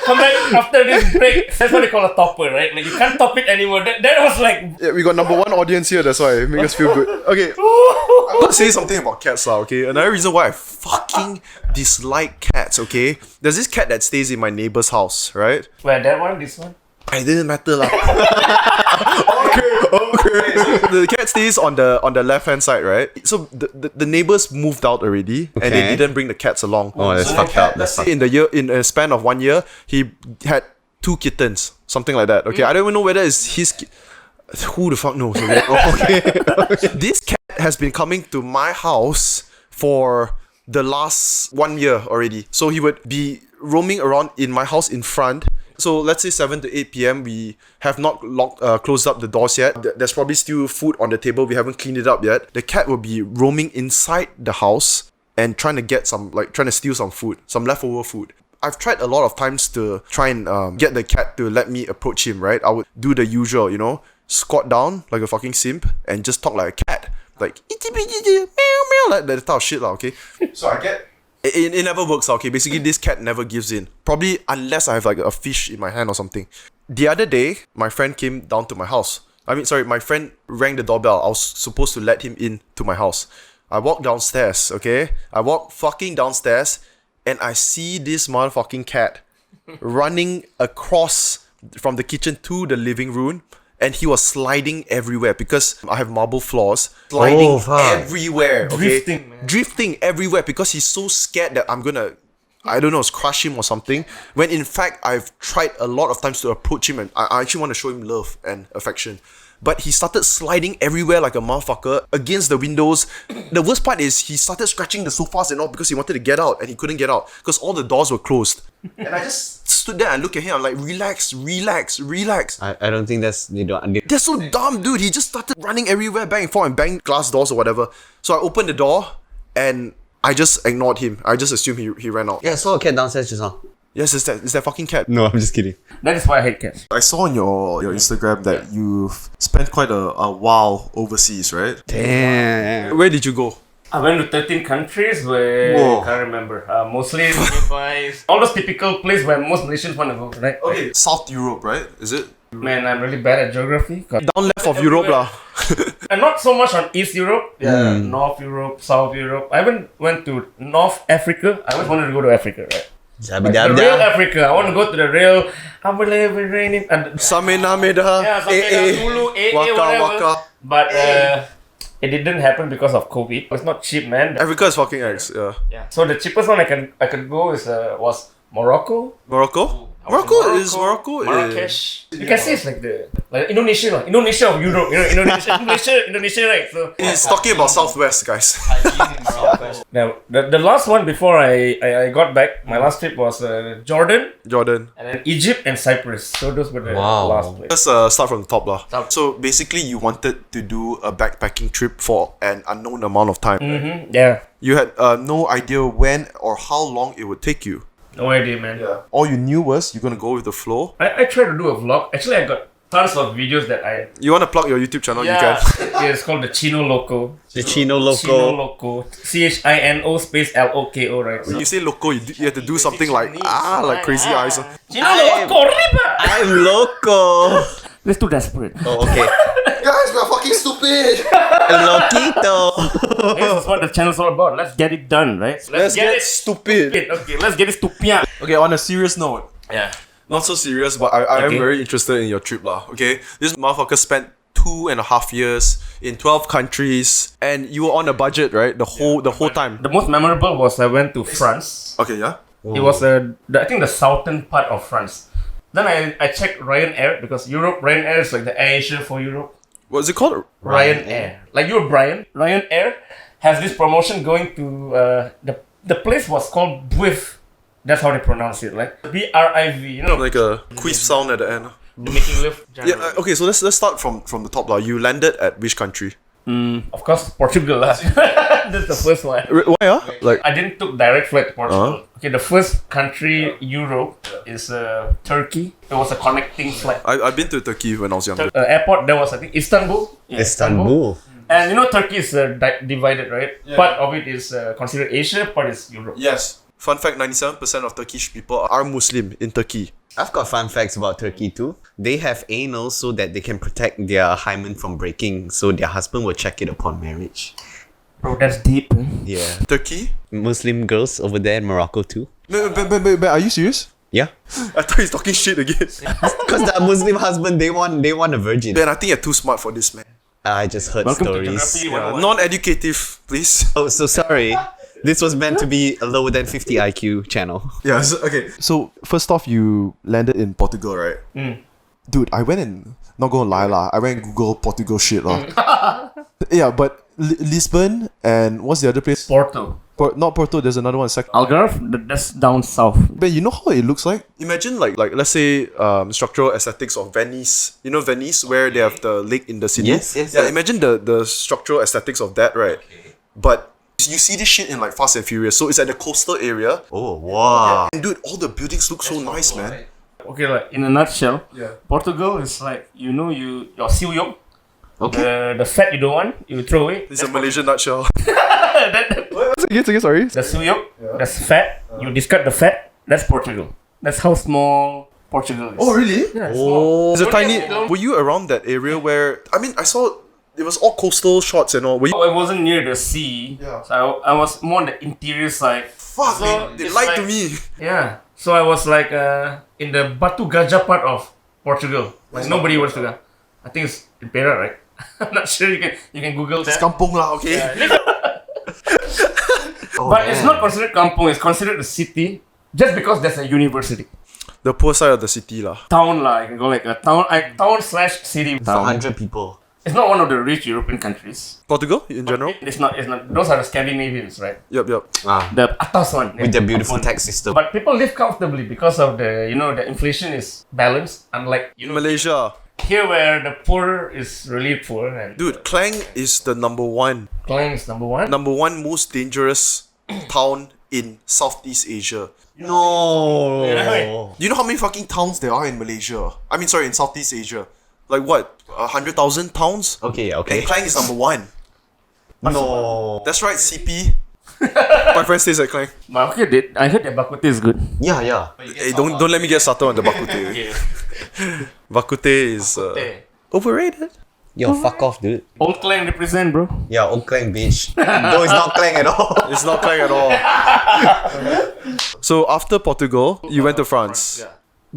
come back after this break. That's what they call a topper, right? Like you can't top it anymore. That was like. Yeah, we got number one audience here, that's why. Make us feel good. Okay. I'm gonna say something about cats now, okay? Another reason why I fucking dislike cats, okay? There's this cat that stays in my neighbor's house, right? Where that one, this one. It didn't matter lah. Okay. The cat stays on the left hand side, right? So the neighbors moved out already, and they Okay. didn't bring the cats along. Oh, that's fucked up. That's fucked up. In a span of 1 year, he had 2 kittens, something like that. Okay, I don't even know whether it's his. Who the fuck knows? Okay. This cat has been coming to my house for the last 1 year already. So he would be roaming around in my house in front. So let's say 7 to 8 p.m. We have not closed up the doors yet. There's probably still food on the table. We haven't cleaned it up yet. The cat will be roaming inside the house and trying to steal some food, some leftover food. I've tried a lot of times to try and get the cat to let me approach him, right? I would do the usual, squat down like a fucking simp and just talk like a cat. Like, meow, meow, like that type of shit, okay? So I get... It never works, okay? Basically, this cat never gives in. Probably unless I have like a fish in my hand or something. The other day, my friend came down to my house. My friend rang the doorbell. I was supposed to let him in to my house. I walk downstairs, okay? I walk fucking downstairs and I see this motherfucking cat running across from the kitchen to the living room. And he was sliding everywhere because I have marble floors. Sliding everywhere. Okay? Drifting everywhere because he's so scared that I'm gonna, crush him or something. When in fact, I've tried a lot of times to approach him and I actually want to show him love and affection. But he started sliding everywhere like a motherfucker against the windows. The worst part is he started scratching the sofas and all because he wanted to get out and he couldn't get out because all the doors were closed. And I just stood there and looked at him. I'm like, relax. I don't think They're so dumb, dude. He just started running everywhere, bang and forth, and bang glass doors or whatever. So I opened the door and I just ignored him. I just assumed he ran out. Yeah, I saw a cat downstairs just now. Yes, it's that fucking cat. No, I'm just kidding. That is why I hate cats. I saw on your Instagram that you've spent quite a while overseas, right? Damn. Where did you go? I went to 13 countries where Whoa. I can't remember. Mostly Nepal, all those typical places where most Malaysians want to go, right? Okay, South Europe, right? Is it? Man, I'm really bad at geography. Down left of Europe lah. And not so much on East Europe, North Europe, South Europe. I even went to North Africa. I always wanted to go to Africa, right? The real Africa. I want to go to the real. Samena Meda. Yeah, something Zulu, whatever. But it didn't happen because of COVID. It's not cheap, man. Africa is fucking X. Yeah. Yeah. So the cheapest one I could go is was Morocco. Morocco. Marrakesh. You can say it's like Indonesia, Indonesia of Europe. You know, Indonesia, right? So He's talking about Southwest, guys. now the last one before I got back, my last trip was Jordan, Jordan. and then Egypt and Cyprus. So those were the Wow. last place. Let's start from the top lah. Top. So basically, you wanted to do a backpacking trip for an unknown amount of time. Yeah, You had no idea when or how long it would take you. no idea, man. All you knew was you're gonna go with the flow. I tried to do a vlog. Actually, I got tons of videos that I. You wanna plug your YouTube channel? You Yeah, can. yeah, it's called the CHINO LOKO. The CHINO CHINO LOKO. LOKO. CHINO space LOKO, right? So, You say loco, you have to do something like crazy eyes. CHINO LOKO, riba! I'm loco. That's too desperate. Oh, okay. Guys, we're fucking stupid. Loquito. This is what the channel's all about. Let's get it done, right? Let's get stupid. Okay, let's get it stupid. Okay, on a serious note, Yeah. Not so serious, but I am Okay. very interested in your trip lah. Okay, this motherfucker spent 2.5 years in 12 countries, and you were on a budget, right? The whole time. The most memorable was I went to France. Okay, yeah. It was I think the southern part of France. Then I checked Ryanair because Ryanair is like the Asia for Europe. What's it called? Ryanair. Like you're Brian. Ryanair has this promotion going to the place was called Bwiv. That's how they pronounce it, like BRIV. You know, Like a quiz sound at the end. making lift. Yeah. Okay, so let's start from the top lah. You landed at which country? Of course, Portugal. That's the first one. Why Like I didn't took direct flight to Portugal. Okay, the first country Europe is Turkey. It was a connecting flight. I've been to Turkey when I was younger. Airport there was I think Istanbul. Yeah, Istanbul. And you know Turkey is divided, right? Part of it is considered Asia, part is Europe. Yes. Fun fact: 97% of Turkish people are Muslim in Turkey. I've got fun facts about Turkey too. They have anal so that they can protect their hymen from breaking, so their husband will check it upon marriage. Bro, that's deep. Yeah. Turkey? Muslim girls over there in Morocco too. But are you serious? Yeah. I thought he's talking shit again. Because the Muslim husband, they want a virgin. Ben, I think you're too smart for this, man. I just heard Welcome to stories. Geography 101. Non-educative, please. Oh, so sorry. This was meant to be a lower than 50 IQ channel. Yeah. Okay. so first off, you landed in Portugal, right? Dude, I went and not gonna lie lah. I went and Google Portugal shit lah. Yeah, but Lisbon and what's the other place? Porto. Not Porto. There's another one. Algarve, that's down south. But you know how it looks like? Imagine like let's say structural aesthetics of Venice. You know Venice where they have the lake in the city. Yes. Yeah. Imagine the structural aesthetics of that, right? But you see this shit in like Fast and Furious. So it's at the coastal area. Oh, wow. And dude, all the buildings look so nice, man. Okay, like in a nutshell, Portugal is like your siuyok. Okay. The fat you don't want, you throw away. It's a Malaysian nutshell. Again, sorry. The suyok, that's fat. You discard the fat. That's Portugal. That's how small Portugal is. Oh really? Yeah, small. It's a tiny. Were you around that area where? I mean, I saw it was all coastal shots and all. Were you? I wasn't near the sea. Yeah. So I was more on the interior side. Fuck, So they it's lied to like- me. Yeah. So I was like in the Batu Gajah part of Portugal. Like nobody wants to go. I think it's in Perak, right? I'm not sure. You can Google that. Kampung lah, okay. But it's not considered kampung. It's considered a city just because there's a university. The poor side of the city lah. Town lah. You can go like a town slash city. For 100 people. It's not one of the rich European countries. Portugal in general. It's not. Those are the Scandinavians, right? Yep. Ah. The atas one. With their beautiful tax system. But people live comfortably because of the inflation is balanced. Unlike Malaysia, here where the poor is really poor and dude, Klang is the number one Klang is number one. most dangerous town in Southeast Asia. No. Yeah. Do you know how many fucking towns there are in Malaysia? I mean, sorry, in Southeast Asia. Like what? 100,000 towns? Okay. And Klang is number one. No. That's right, CP. My friend stays at Klang. But okay, I heard that bak kut teh is good. Yeah. Hey, don't let me get started on the bak kut teh. Bak kut teh is overrated. Yo, fuck off, dude. Old Clang represent, bro. Yeah, old clang, bitch. No, it's not clang at all. It's not clang at all. So after Portugal, you went to France.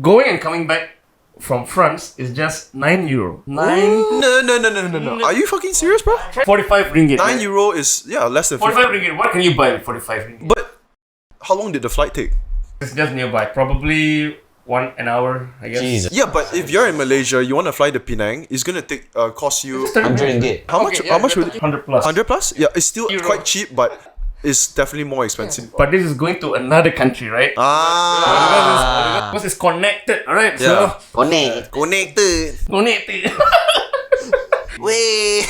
Going and coming back from France is just €9. No. Are you fucking serious, bro? 45 ringgit. €9 is less than 50. 45 ringgit. What can you buy with 45 ringgit? But how long did the flight take? It's just nearby. Probably an hour, I guess. Jesus. Yeah, but if you're in Malaysia, you want to fly to Penang, it's gonna cost you 100 ringgit. how much? How much would it? 100 plus. 100 plus? Yeah, it's still Euro. quite cheap, but it's definitely more expensive. But this is going to another country, right? Because it's connected, alright? Yeah. So, Connected. connected. Weh.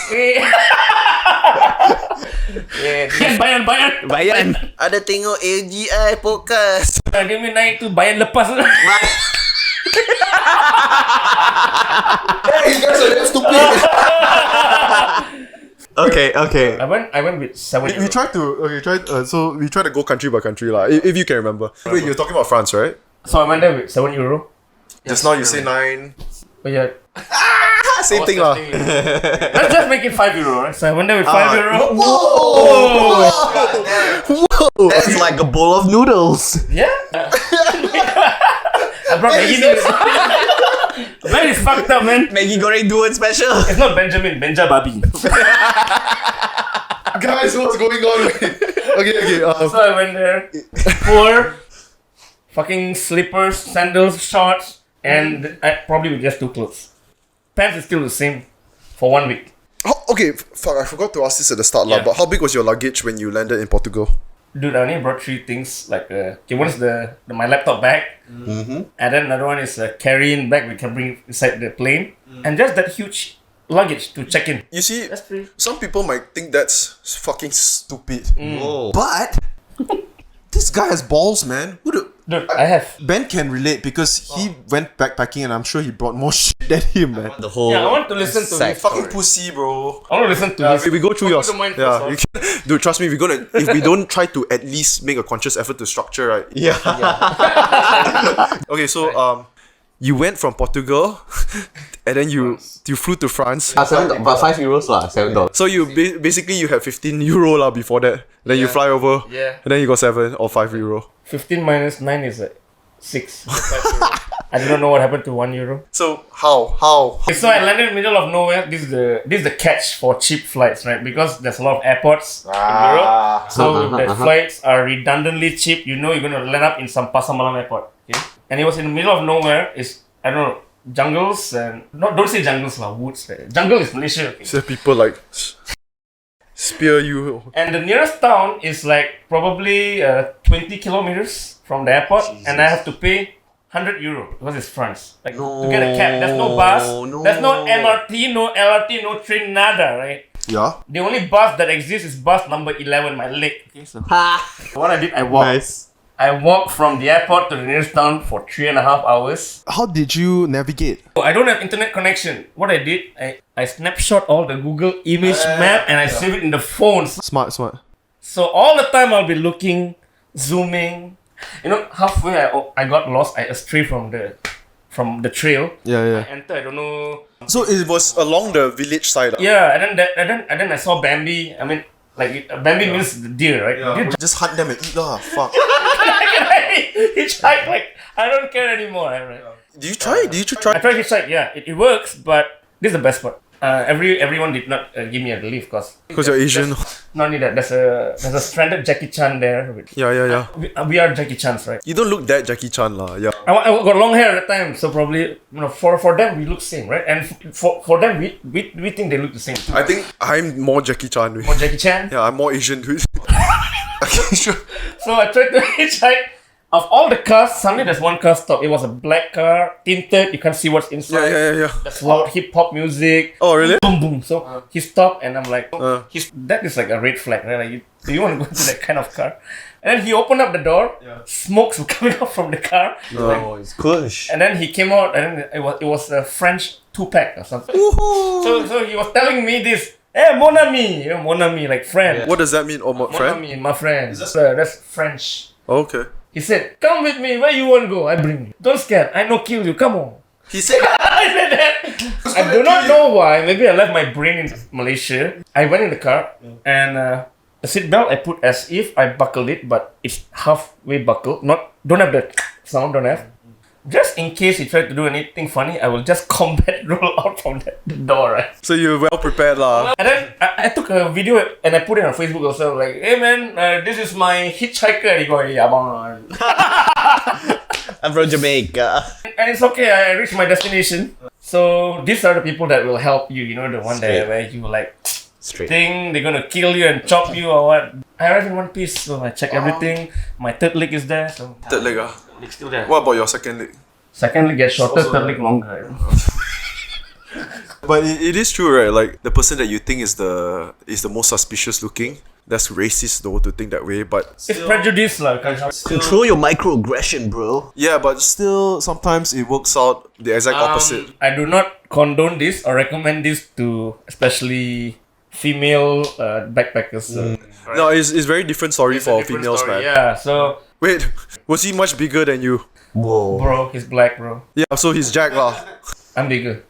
Bayan. Ada tengok AGI podcast. Dia punya naik tu bayan lepas. Hey, you guys are damn stupid. Okay. I went with €7. We tried to so we tried to go country by country lah. If you can remember. Wait, you're talking about France, right? So I went there with €7. Just now you say 9. But yeah, Same thing lah. let's just make it €5, right? So I went there with €5. That's like a bowl of noodles. Yeah. I brought Maggie noodles. Man, it's fucked up, man. Maggie goreng duet special. It's not Benjamin, Benja Babi. Guys, what's going on? Okay. So I went there, poor, fucking slippers, sandals, shorts, and I probably with just 2 clothes. Pants is still the same for 1 week. Okay, fuck, I forgot to ask this at the start lah. Yeah. But how big was your luggage when you landed in Portugal? Dude, I only brought 3 things. Like, one is my laptop bag, and then another one is a carrying bag we can bring inside the plane, and just that huge luggage to check in. You see, That's pretty. some people might think that's fucking stupid. Whoa. But this guy has balls, man. Dude, I have. Ben can relate because he went backpacking and I'm sure he brought more shit than him, man. The whole. Yeah, I want to listen to sack. this. Fucking pussy, bro. I want to listen to this. We go through yours. Don't mind Yeah, first, you can, dude. Trust me, if we don't try to at least make a conscious effort to structure, right? Yeah. Okay, so you went from Portugal, and then you flew to France. But €5 lah, $7. So you basically you had €15 lah before that. Then you fly over. Yeah. And then you got €7 or €5. 15 minus 9 is 6. I do not know what happened to €1. So how? Okay, so I landed in the middle of nowhere. This is the catch for cheap flights, right? Because there's a lot of airports in Europe. So the flights are redundantly cheap. You know you're gonna land up in some Pasar Malam airport. Okay? And it was in the middle of nowhere. It's, I don't know, jungles and don't say jungles lah, woods. Right? Jungle is Malaysia. Okay? So people like spear you. And the nearest town is like probably 20 kilometers from the airport, and I have to pay €100 because it's France. Like to get a cab, there's no bus, there's no MRT, no LRT, no train, nada, right? Yeah. The only bus that exists is bus number 11, my leg. Okay, so what I did, I walked. Nice. I walked from the airport to the nearest town for 3.5 hours. How did you navigate? Oh, I don't have internet connection. What I did, I snapshot all the Google image map and I save it in the phone. Smart. So all the time I'll be looking, zooming. You know, halfway I got lost. I astray from the trail. Yeah. I enter, I don't know. So it was along the village side. Yeah, and then I saw Bambi. I mean, like Bambi means the deer, right? Deer Just hunt them and eat lah. Fuck. hitchhike, like I don't care anymore, right? Did you try? I tried hitchhike. Yeah, it works, but this is the best part. Everyone did not give me a relief Because you're Asian. Not only that, there's a stranded Jackie Chan there. Yeah. We are Jackie Chans, right? You don't look that Jackie Chan lah. Yeah. I got long hair at the time, so probably for them we look same, right? And for them we think they look the same too. I think I'm more Jackie Chan. For Jackie Chan. Yeah, I'm more Asian, dude. Okay, sure. So I tried to hitchhike. Of all the cars, suddenly there's one car stopped. It was a black car, tinted. You can't see what's inside. Yeah. There's loud hip hop music. Oh, really? Boom, boom. So he stopped, and I'm like, that is like a red flag, right? Like, do you want to go into that kind of car? And then he opened up the door. Smokes were coming out from the car. Oh, it's kush. And then he came out, and then it was a French 2-pack or something. So he was telling me this. Hey, mon ami, mon ami, like friend. What does that mean? Oh, my Mon friend? ami, my friend. That's French. Okay. He said, "Come with me. Where you want to go? I bring you. Don't scare. I no kill you. Come on." He said I said that. I do not know why. Maybe I left my brain in Malaysia. I went in the car and the seatbelt I put as if I buckled it, but it's halfway buckled. Don't have the sound. Don't have. Just in case he tried to do anything funny, I will just combat roll out from the door, right? so. You're well prepared, lah. And then I took a video and I put it on Facebook also. Like, hey man, this is my hitchhiker. And he go, yeah, man. I'm from Jamaica. And it's okay. I reached my destination. So these are the people that will help you. You know, the one that where you like Straight. think they're gonna kill you and chop you or what. I arrived in one piece, so I check everything. My third leg is there, so Third leg, ah. leg's still there. What about your second leg? Second leg gets shorter, third leg longer. But it is true, right? Like the person that you think is the most suspicious looking. That's racist though to think that way, but It's prejudice, lah. Control your microaggression, bro. yeah, but still sometimes it works out the exact opposite. I do not condone this or recommend this to especially female backpackers. No, it's very different story It's a for different females, story, man. Yeah, so Wait, was he much bigger than you? Whoa. bro, he's black, bro. Yeah, so he's Jack lah. I'm bigger.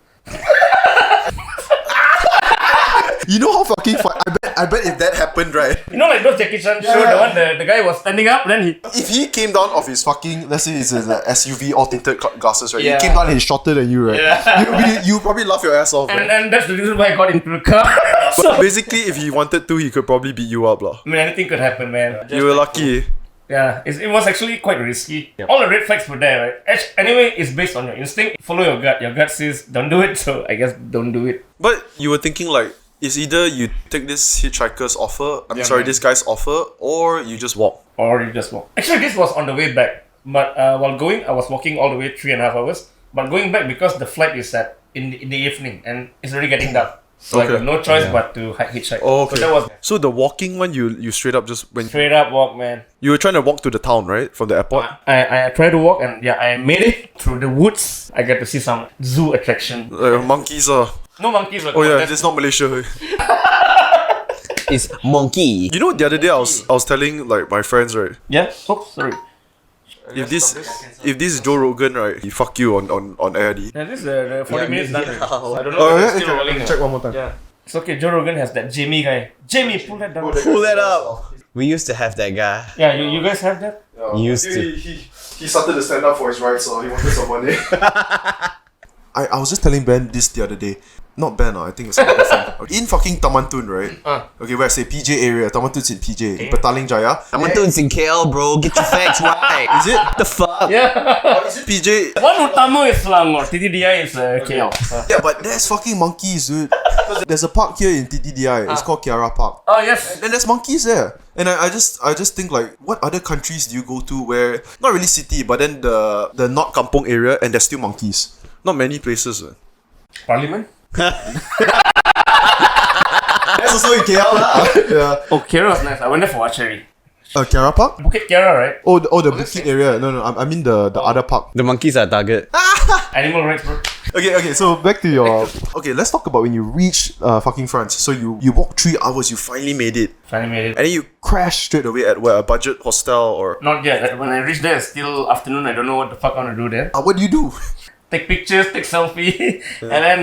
You know how fucking fun. I bet if that happened, right? You know, like those Jackie Chan show, the one the guy was standing up, then he. If he came down of his fucking, let's say it's an SUV all tinted glasses, right? Yeah. He came down and he's shorter than you, right? Yeah. You probably laugh your ass off, right? And that's the reason why I got into the car. So, Basically, if he wanted to, he could probably beat you up lah. I mean, anything could happen, man. You were lucky. Yeah, it was actually quite risky. All the red flags were there, right? Anyway, it's based on your instinct. Follow your gut. Your gut says don't do it, so I guess don't do it. But you were thinking like, it's either you take this hitchhiker's offer, Yeah, man. this guy's offer, or you just walk. Or you just walk. Actually, this was on the way back. But while going, I was walking all the way 3.5 hours. But going back because the flight is at in the evening and it's already getting dark. So I Okay. got no choice but to hitchhike. Oh, okay. So that was So the walking one, you straight up just went. straight up walk, man. You were trying to walk to the town, right, from the airport. I tried to walk and yeah, I made it through the woods. I got to see some zoo attraction. Monkeys ah. No monkeys. Oh yeah, this is not Malaysia. It's monkey. You know, the other day I was telling like my friends, right, Yeah. Oh, sorry. if this is Joe Rogan, right, he fuck you on air. Yeah, this is the 40 minutes done. yeah. I don't know. Oh, if yeah, it's still rolling. check one more time. Yeah. It's okay. Joe Rogan has that Jamie guy. Jamie, pull that down. Pull that up. We used to have that guy. Yeah, you guys have that? Used to. He started to stand up for his rights, so he wanted some money. I was just telling Ben this the other day. Not Ben, I think it's another friend. In fucking Taman Tun, right? Okay, where I say PJ area. Taman Tun's in PJ. In Petaling Jaya. I'm in KL, bro. Get your facts right. Is it? The fuck? Yeah. Is it PJ? One Utama is Selangor. TTDI is KL. Yeah, but there's fucking monkeys, dude. There's a park here in TTDI. It's called Kiara Park. Oh, yes. And there's monkeys there. And I just think like, what other countries do you go to where not really city, but then the not kampong area and there's still monkeys? Not many places. Parliament? That's also in KL lah. Yeah. Oh, Kiara was nice. I went there for archery. Kiara Park? Bukit Kiara, right? Oh, the Bukit area. No, I mean the other park. The monkeys are target. Animal rights, bro. Okay. So back to your. Okay, let's talk about when you reach fucking France. So you walk 3 hours. You finally made it, Finally made it. and then you crash straight away at where, a budget hostel or. Not yet. When I reached there, it's still afternoon. I don't know what the fuck I want to do there. What do you do? Take pictures, take selfie, and then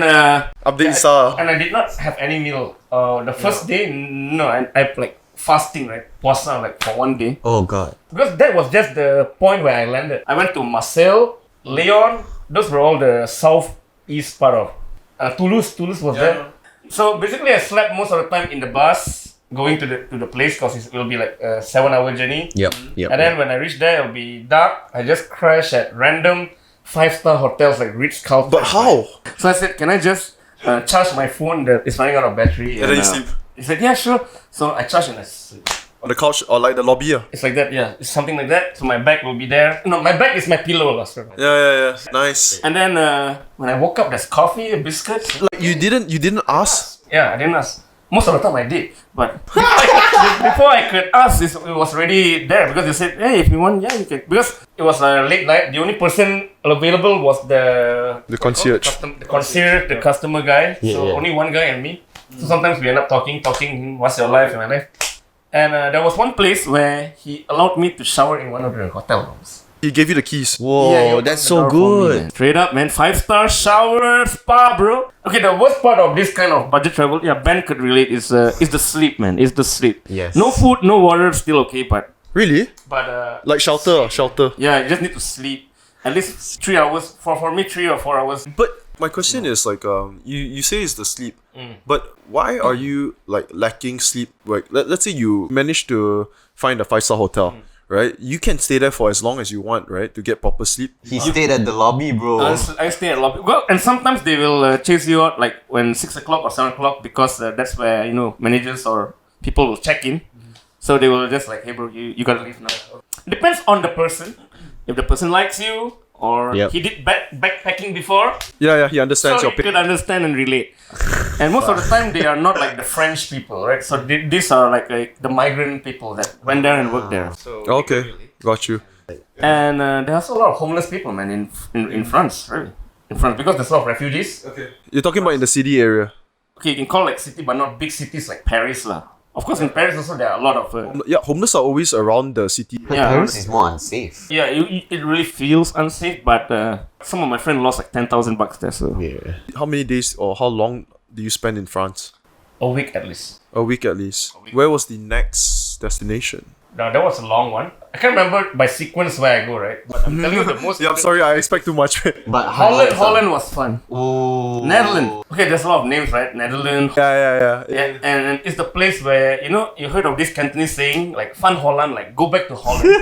Update Insta. and I did not have any meal. The first day, no, I like fasting, right? Puasa, like for 1 day. Oh god. Because that was just the point where I landed. I went to Marseille, Lyon. Those were all the southeast part of Toulouse. Toulouse was there. So basically, I slept most of the time in the bus going to the place because it will be like a 7-hour journey. Yep. And then when I reached there, it'll be dark. I just crashed at random 5-star hotels like Ritz-Carlton. But how? So I said, can I just charge my phone that is running out of battery? And then you sleep He said, yeah, sure. So I charged and I sleep. on the couch or like the lobby. It's like that, yeah. It's something like that. So my bag will be there. No, my bag is my pillow. Sorry. Yeah. Nice. And then when I woke up, there's coffee, biscuits. Like you didn't ask. Yeah, I didn't ask. Most of the time I did. But before I could ask, it was already there because they said, hey, if you want, yeah, you can. Because it was a late night. The only person available was the concierge. The customer guy. So only one guy and me. So sometimes we end up talking, what's your life and my life. And there was one place where he allowed me to shower in one of the hotel rooms. He gave you the keys. Whoa, Yeah, he opened that's the so door for me, good. man. Straight up, man. 5-star shower, spa, bro. Okay, the worst part of this kind of budget travel, yeah, Ben could relate, is the sleep, man. Is the sleep. Yes. No food, no water, still okay, but Really? but Shelter. yeah, you just need to sleep at least 3 hours. For me, 3 or 4 hours. But my question is like, you say it's the sleep, but why are you like lacking sleep? Like, let's say you manage to find a 5-star hotel, right? You can stay there for as long as you want, right? To get proper sleep. He stayed at the lobby, bro. I stay at lobby. Well, and sometimes they will chase you out like when 6 o'clock or 7 o'clock because that's where managers or people will check in. So they will just like, hey bro, you gotta leave now. Depends on the person. If the person likes you or Yep. he did backpacking before, Yeah, he understands so your you pain. could understand and relate. And most of the time they are not like the French people, right? So these are like the migrant people that went there and worked there. So Okay, got you. and there's a lot of homeless people, man, in France, really. In France, because there's a lot of refugees. Okay. You're talking about in the city area. Okay, you can call like city, but not big cities like Paris, lah. Of course, in Paris also there are a lot of Yeah, homeless are always around the city. yeah, Paris is more unsafe. yeah. It really feels unsafe, but some of my friends lost like $10,000 there, so Yeah. How many days or how long do you spend in France? a week at least. A week at least. Where was the next destination? Now that was a long one. I can't remember by sequence where I go, right? But I'm telling you the most. Yeah, I'm sorry, I expect too much. But Holland was fun. Ooh. Netherlands. Okay, there's a lot of names, right? Netherlands. yeah. Yeah, and it's the place where you heard of this Cantonese saying like "Fun Holland," like go back to Holland,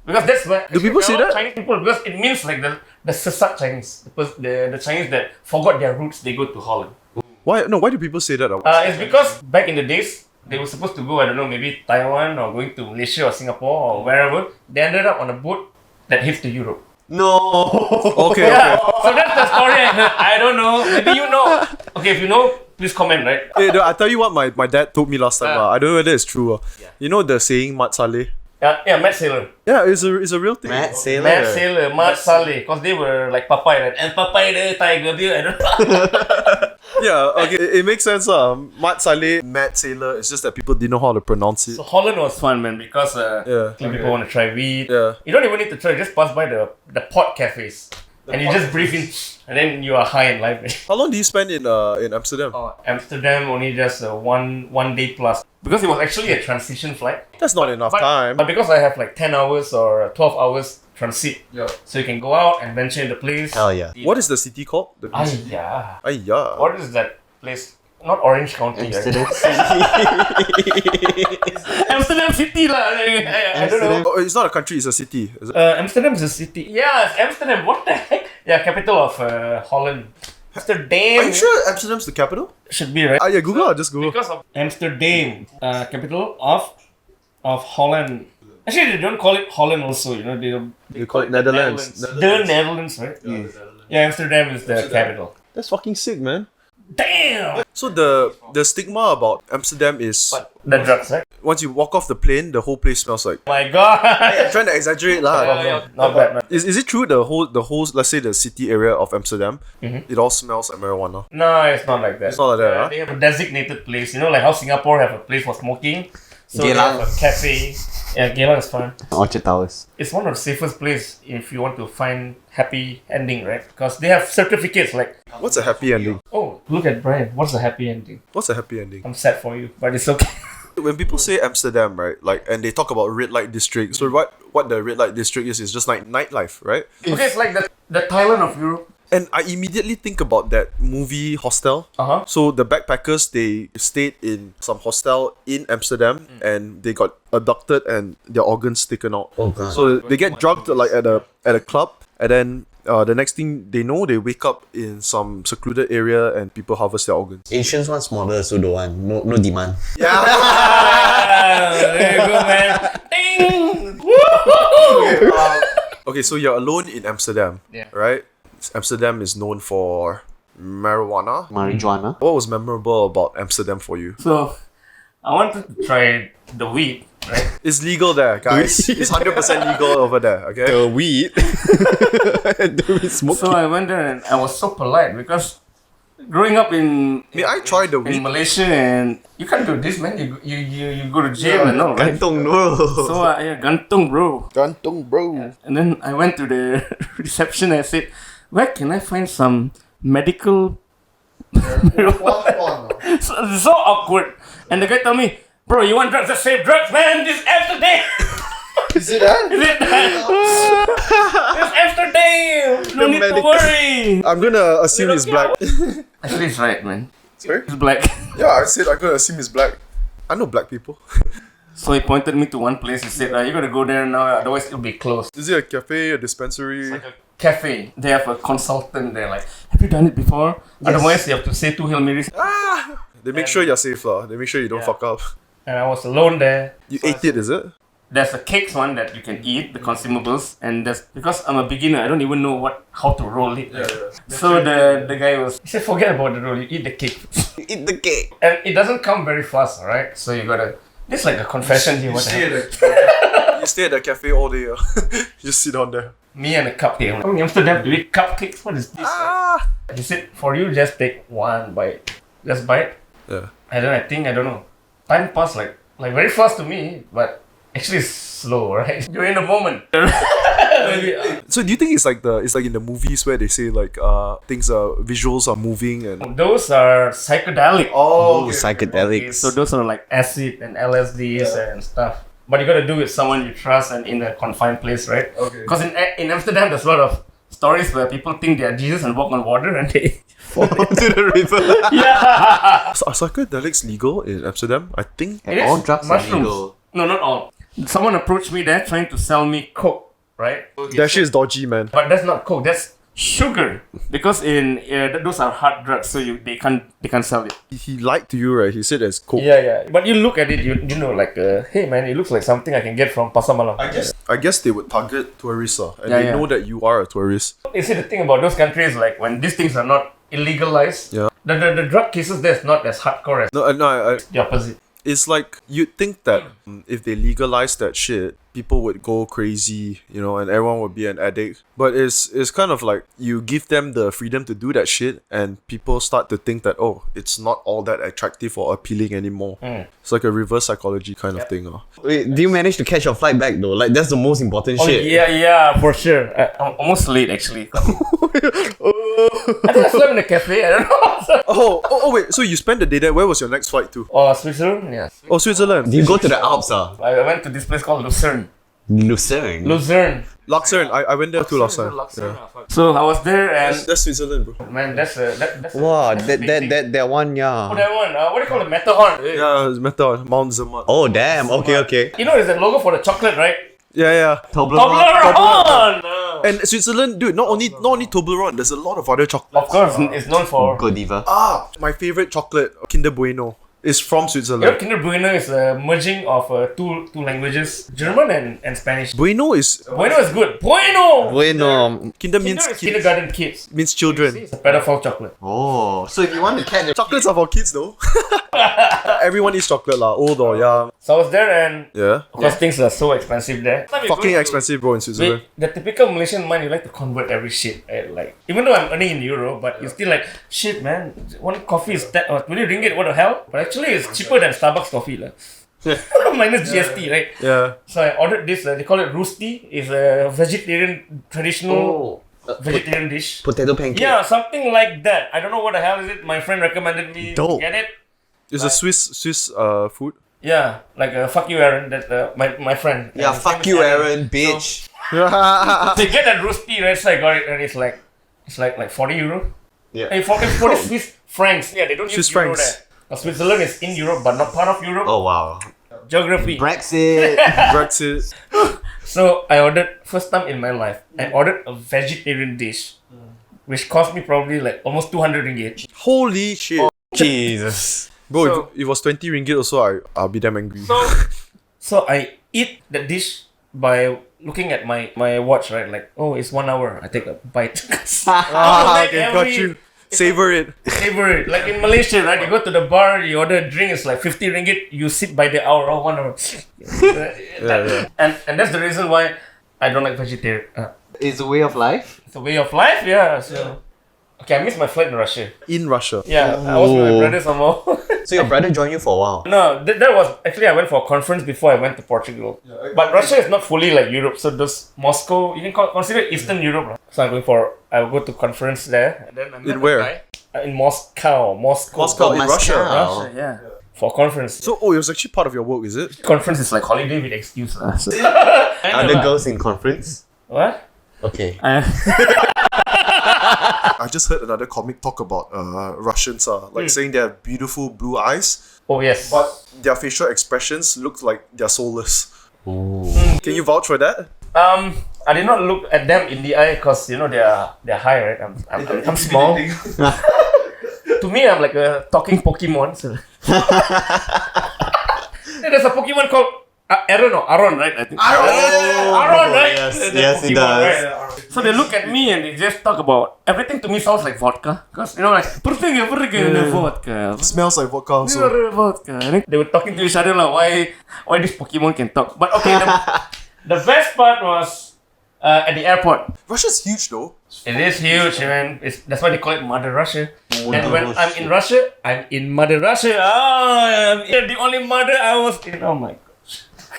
because that's where. Do people say that? Chinese people, because it means like the Sesat Chinese, the Chinese that forgot their roots, they go to Holland. Why? No, why do people say that? It's because back in the days they were supposed to go, I don't know, maybe Taiwan or going to Malaysia or Singapore or wherever. They ended up on a boat that hits to Europe. No. Okay, Yeah, okay. so that's the story I heard. I don't know. Maybe you know. Okay, if you know, please comment, right? Hey, I tell you what my dad told me last time. I don't know whether it's true. You know the saying Mat Saleh? Yeah, Matt Sailor. Yeah, it's a real thing. Matt Sailor. Matt Sailor, Matt Saleh, because they were like Popeye, right? And Popeye the tiger beer, I don't know. Yeah, okay, it makes sense. Mat Saleh, Matt Sailor. It's just that people didn't know how to pronounce it. So Holland was fun, man, because people want to try weed. Yeah. You don't even need to try, just pass by the pot cafes. And you just breathe in, and then you are high in life. How long do you spend in Amsterdam? Amsterdam only just one day plus. Because it was actually a transition flight. That's not enough time. But because I have like 10 hours or 12 hours transit. So you can go out and venture in the place. Hell yeah. What is the city called? Ayah. Ayah. What is that place? Not Orange County. Amsterdam Amsterdam City lah. I don't know. Oh, it's not a country, it's a city. Is it? Amsterdam is a city. Yeah, it's Amsterdam. What the heck? Yeah, capital of Holland. Amsterdam. Are you sure Amsterdam's the capital? Should be, right? Yeah, Google or just Google. Because of Amsterdam, capital of Holland. Actually, they don't call it Holland also, You call it Netherlands. The Netherlands, right? Yeah, Amsterdam is the capital. That's fucking sick, man. Damn! So the stigma about Amsterdam is The drugs, right? once you walk off the plane, the whole place smells like. My god! I'm trying to exaggerate lah. Not bad. Is it true the whole let's say the city area of Amsterdam, it all smells like marijuana? No, it's not like that. It's not like that, huh? They have a designated place. Like how Singapore have a place for smoking. So they Geylang. have a cafe. Yeah, Geylang is fun. Orchard Towers. It's one of the safest place if you want to find happy ending, right? Because they have certificates like, What's a happy ending? oh, look at Brian. What's a happy ending? What's a happy ending? I'm sad for you, but it's okay. When people say Amsterdam, right, like, and they talk about red light district, so what the red light district is just like nightlife, right? Okay, it's like the Thailand of Europe. And I immediately think about that movie Hostel. Uh-huh. So the backpackers, they stayed in some hostel in Amsterdam and they got abducted and their organs taken out. Oh, God. So they get drugged like at a club, and then the next thing they know, they wake up in some secluded area and people harvest their organs. Asians want smaller, so don't want. No demand. There you go, man. Ding! Woo! Okay, so you're alone in Amsterdam, Yeah. right? Amsterdam is known for marijuana. Marijuana. What was memorable about Amsterdam for you? So, I wanted to try the weed, right? It's legal there, guys. It's 100% legal over there, okay? The weed. The weed smoke. So I went there and I was so polite because growing up in May I try the in weed? Malaysia, and you can't do this, man. You go to jail and all, right? Gantong, bro. So yeah, gantung, bro. Gantung, bro. And then I went to the reception and I said, where can I find some medical? So awkward. And the guy told me, bro, you want drugs? Just save drugs, man. This Amsterdam. Is it that? Is it that? It's Amsterdam. No need to worry. I'm gonna assume he's black. Actually, he's right, man. Sorry? He's black. Yeah, I said I'm gonna assume he's black. I know black people. So he pointed me to one place. He said, you gotta go there now, otherwise it'll be closed. Is it a cafe, a dispensary? It's like a cafe. They have a consultant there. Like, have you done it before? Otherwise, you have to say 2 Hail Marys. They make sure you're safe, lah. They make sure you don't Yeah. fuck up. And I was alone there. You ate it, is it? There's a cakes one that you can eat, the consumables, and there's because I'm a beginner, I don't even know how to roll it. So the guy he said, forget about the roll, you eat the cake. Eat the cake. And it doesn't come very fast, alright? So you gotta. This is like a confession here. What the hell? You stay at the cafe all day. You just sit on there. Me and a cupcake. I'm in Amsterdam to eat cupcakes. What is this? He said, for you, just take one bite. Just bite. Yeah. And then I don't know. Time passed like very fast to me, but actually it's slow, right? You're in the moment. So do you think it's like in the movies where they say like visuals are moving and Those are psychedelic. Oh, Okay, psychedelics. so those are like acid and LSDs and stuff. But you gotta do it with someone you trust and in a confined place, right? Okay. Because in Amsterdam, there's a lot of stories where people think they are Jesus and walk on water and they fall to the river. Yeah. So are psychedelics legal in Amsterdam? I think. It is All drugs are mushrooms. legal. No, not all. Someone approached me there trying to sell me coke, right? That shit is dodgy, man. But that's not coke. That's sugar. Because in those are hard drugs, so they can't sell it. He lied to you, right? He said there's coke. Yeah. But you look at it, you know, like, hey man, it looks like something I can get from Pasar Malam. I guess they would target tourists, and Yeah, they yeah. know that you are a tourist. You see, the thing about those countries, like when these things are not illegalized, Yeah. the drug cases there is not as hardcore as No, the opposite. it's like you'd think that if they legalize that shit, people would go crazy, and everyone would be an addict. But it's kind of like you give them the freedom to do that shit, and people start to think that it's not all that attractive or appealing anymore. It's like a reverse psychology kind of thing. Wait, do you manage to catch your flight back though? Like that's the most important shit. Yeah, for sure. I'm almost late actually. I think I slept in a cafe. I don't know. Wait, so you spent the day there. Where was your next flight to? Switzerland. Yeah. Oh, Switzerland. Do you go to the Alps? I went to this place called Lucerne. Lucerne. Lucerne. I went there too last time. So I was there and That's Switzerland, bro. man, that's Wow, that's a big thing. that one, Oh, yeah. that one. What do you call it? Matterhorn. Yeah, it's Meta, Mount Zermatt. Oh damn. Okay. You know, there's a logo for the chocolate, right? Yeah. Toblerone. And Switzerland, dude, not only Toblerone, there's a lot of other chocolate. Of course, it's known for. Godiva. My favorite chocolate, Kinder Bueno, is from You know, Switzerland. Kinder Bueno is a merging of two languages, German and Spanish. Bueno is Bueno is good. Bueno. Bueno. Kinder Kinder means is kids, kindergarten kids. means children. It's a pedophile chocolate. Oh, so if you want to catch Chocolates are for kids though. Everyone eats chocolate lah, old or young. So I was there and Yeah. of course things are so expensive there. Fucking expensive, bro, in Switzerland. The typical Malaysian mind, you like to convert every shit. Right? Like, even though I'm earning in euro, but you're still like, shit, man. One coffee is 20 ringgit. What the hell? But actually, it's cheaper than Starbucks coffee, lah. Minus GST, right? Yeah. So I ordered this. They call it Roosti. It's a vegetarian traditional vegetarian dish. potato pancake? Yeah, something like that. I don't know what the hell is it. My friend recommended me to Dope. get it. It's a Swiss food. Yeah, like fuck you, Aaron. That my friend. Yeah, his fuck name you, is Aaron, bitch. They get that roasty, right? So I got it, and it's like 40 euro. Yeah. Hey, 40 Swiss francs. Yeah, they don't use Swiss euro francs. there. Now, Switzerland is in Europe, but not part of Europe. Oh wow. Geography. Brexit. Brexit. So I ordered, first time in my life, I ordered a vegetarian dish, which cost me probably like almost 200 ringgit. Holy shit. Jesus. Bro, So- if it was 20 ringgit also, I'll be damn angry. So I eat the dish by looking at my watch, right? Like, oh, it's 1 hour. I take a bite. Like okay, got you. Savor it. Savor it. Like in Malaysia, right? You go to the bar, you order a drink, it's like 50 ringgit. You sit by the hour, 1 hour. Yeah. And that's the reason why I don't like vegetarian. It's a way of life. It's a way of life, yeah. So Okay, I missed my flight in Russia. In Russia. Yeah, I was with my brother somehow. So your brother joined you for a while. No, that was actually I went for a conference before I went to Portugal. But Russia is not fully like Europe, so those Moscow, you can consider Eastern Europe. Right? So I'll go to conference there. And then I met In where? a guy, in Moscow. Moscow in Russia. Russia, yeah. For conference. So, it was actually part of your work, is it? Conference is like holiday with excuse. So. Are the girls in conference? What? Okay. I just heard another comic talk about Russians, saying they have beautiful blue eyes, Oh yes. but their facial expressions look like they're soulless. Ooh. Can you vouch for that? I did not look at them in the eye because they're high, right? I'm small. To me, I'm like a talking Pokemon. So. There's a Pokemon called Aron, right? I think. Aron, right? Yes, it does. Right? So they look at me and they just talk about everything. To me sounds like vodka, cause like vodka. Smells like vodka. So. Vodka. I think they were talking to each other like why this Pokemon can talk. But okay, the best part was at the airport. Russia's huge though. It is huge, man. That's why they call it Mother Russia. And when I'm in Russia, I'm in Mother Russia. I'm the only mother I was in. Oh my god.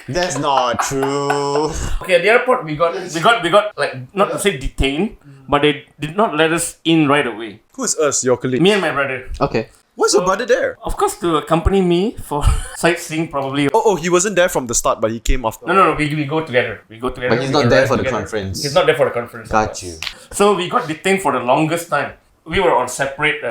That's not true. Okay, at the airport we got like not to say detained, but they did not let us in right away. Who's us, your colleague? Me and my brother. Okay. Why's your brother there? Of course, to accompany me for sightseeing, probably. Oh, he wasn't there from the start, but he came after. No. We go together. We go together. But he's We not there arrive for the together. conference. He's not there for the conference. Got you. So we got detained for the longest time. We were on separate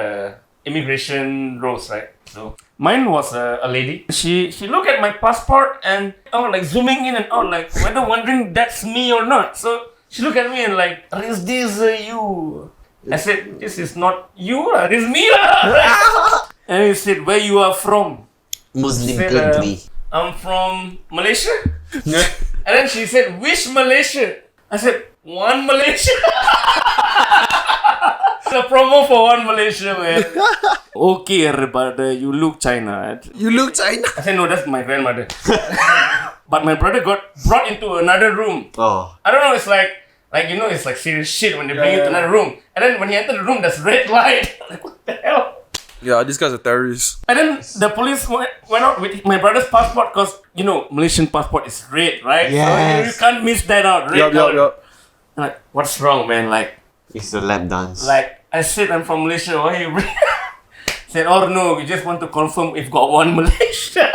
immigration rows, right? So mine was a lady. She looked at my passport and like zooming in and out, like whether wondering that's me or not. So she looked at me and like, is this you? I said, this is not you, this is me. And he said, where you are from? Muslim Said, country. I'm from Malaysia. And then she said, which Malaysia? I said, one Malaysia. The promo for one Malaysia, man. Okay, but you look China. You look China. I said, no, that's my grandmother. But my brother got brought into another room. Oh. I don't know, it's like it's like serious shit when they bring you to another room. And then when he entered the room, there's red light. Like, what the hell? Yeah, these guys are terrorists. And then the police went out with my brother's passport because, Malaysian passport is red, right? Yes. So you can't miss that out. Red color. Yup. Like, what's wrong, man? It's a lap dance. Like I said, I'm from Malaysia. Why you bring? Said, oh no, we just want to confirm if got one Malaysia.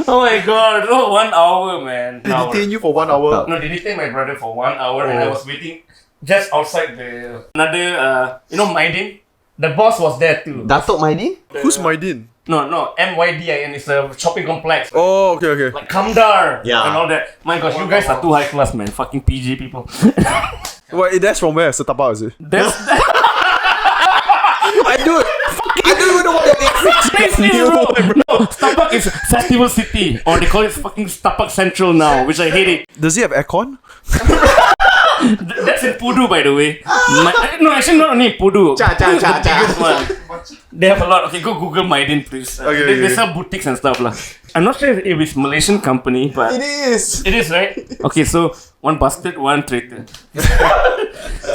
Oh my god, 1 hour, man. They detain you for 1 hour. No, they detained my brother for 1 hour and I was waiting just outside another, Maidin. The boss was there too. Datuk Maidin? Who's Maidin? No, MYDIN is a shopping complex. Oh, okay. Like Kamdar Yeah. and all that. My gosh, you guys are too high class, man. Fucking PG people. Wait, that's from where? Setapa, is it? That's I do it. I don't even know what that is. No, Starbucks is Festival City, or they call it fucking Starbucks Central now, which I hate it. Does he have aircon? That's in Pudu, by the way. No, actually not only in Pudu. Cha. The biggest one. They have a lot. Okay, go Google Maidin, please. Okay. They sell boutiques and stuff lah. I'm not sure if it's Malaysian company, but It is. it is, right? Okay, so one bastard, one traitor.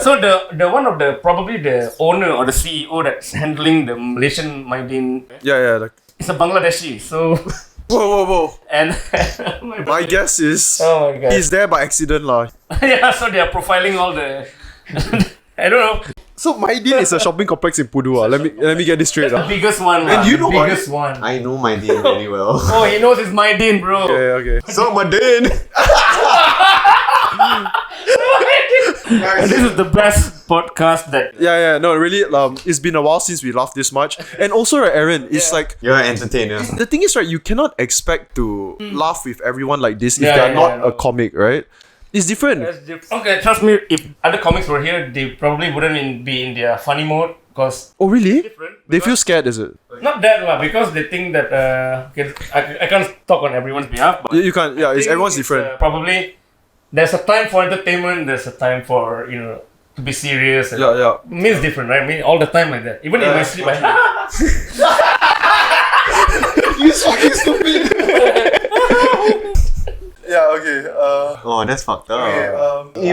So the one of the probably the owner or the CEO that's handling the Malaysian Maidin Yeah. is a Bangladeshi. So Whoa. and My guess is oh my god. he's there by accident, lah. Yeah, so they are profiling all the I don't know. So Maidin is a shopping complex in Pudu. Let me get this straight. The biggest one. And you know the what? biggest one. I know Maidin very well. Oh, he knows it's Maidin, bro. Okay. So Maidin. And this is the best podcast that. Yeah. No, really. It's been a while since we laughed this much. And also, right, Aaron, it's like You're an entertainer. the thing is, right, you cannot expect to laugh with everyone like this if Yeah, they're yeah, not a comic, right? It's different. Okay, trust me, if other comics were here, they probably wouldn't be in their funny mode because Oh, really? different. They feel scared, is it? Not that lah, because they think that okay, I can't talk on everyone's behalf, but You can't. Yeah, I think everyone's different. Probably there's a time for entertainment, there's a time for to be serious. And Yeah. Me is different, right? Me all the time like that. Even in my sleep, You fucking stupid. Yeah, okay. Oh, that's fucked up. Okay,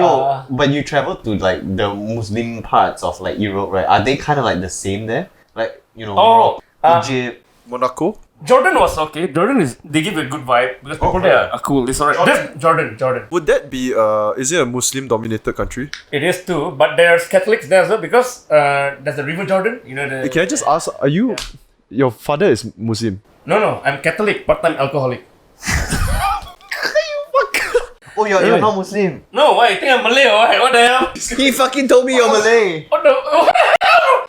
But you travel to like the Muslim parts of like Europe, right? Are they kind of like the same there? Like, Morocco, Egypt. Monaco? Jordan was okay. They give a good vibe because people there are cool. It's alright. That's Jordan. Would that be, is it a Muslim dominated country? It is too, but there's Catholics there as well because there's the River Jordan. Hey, can I just ask, are you, your father is Muslim? No, I'm Catholic, part-time alcoholic. Oh, you're not Muslim. No, why? You think I'm Malay or what? What the hell? He fucking told me you're Malay. What the hell?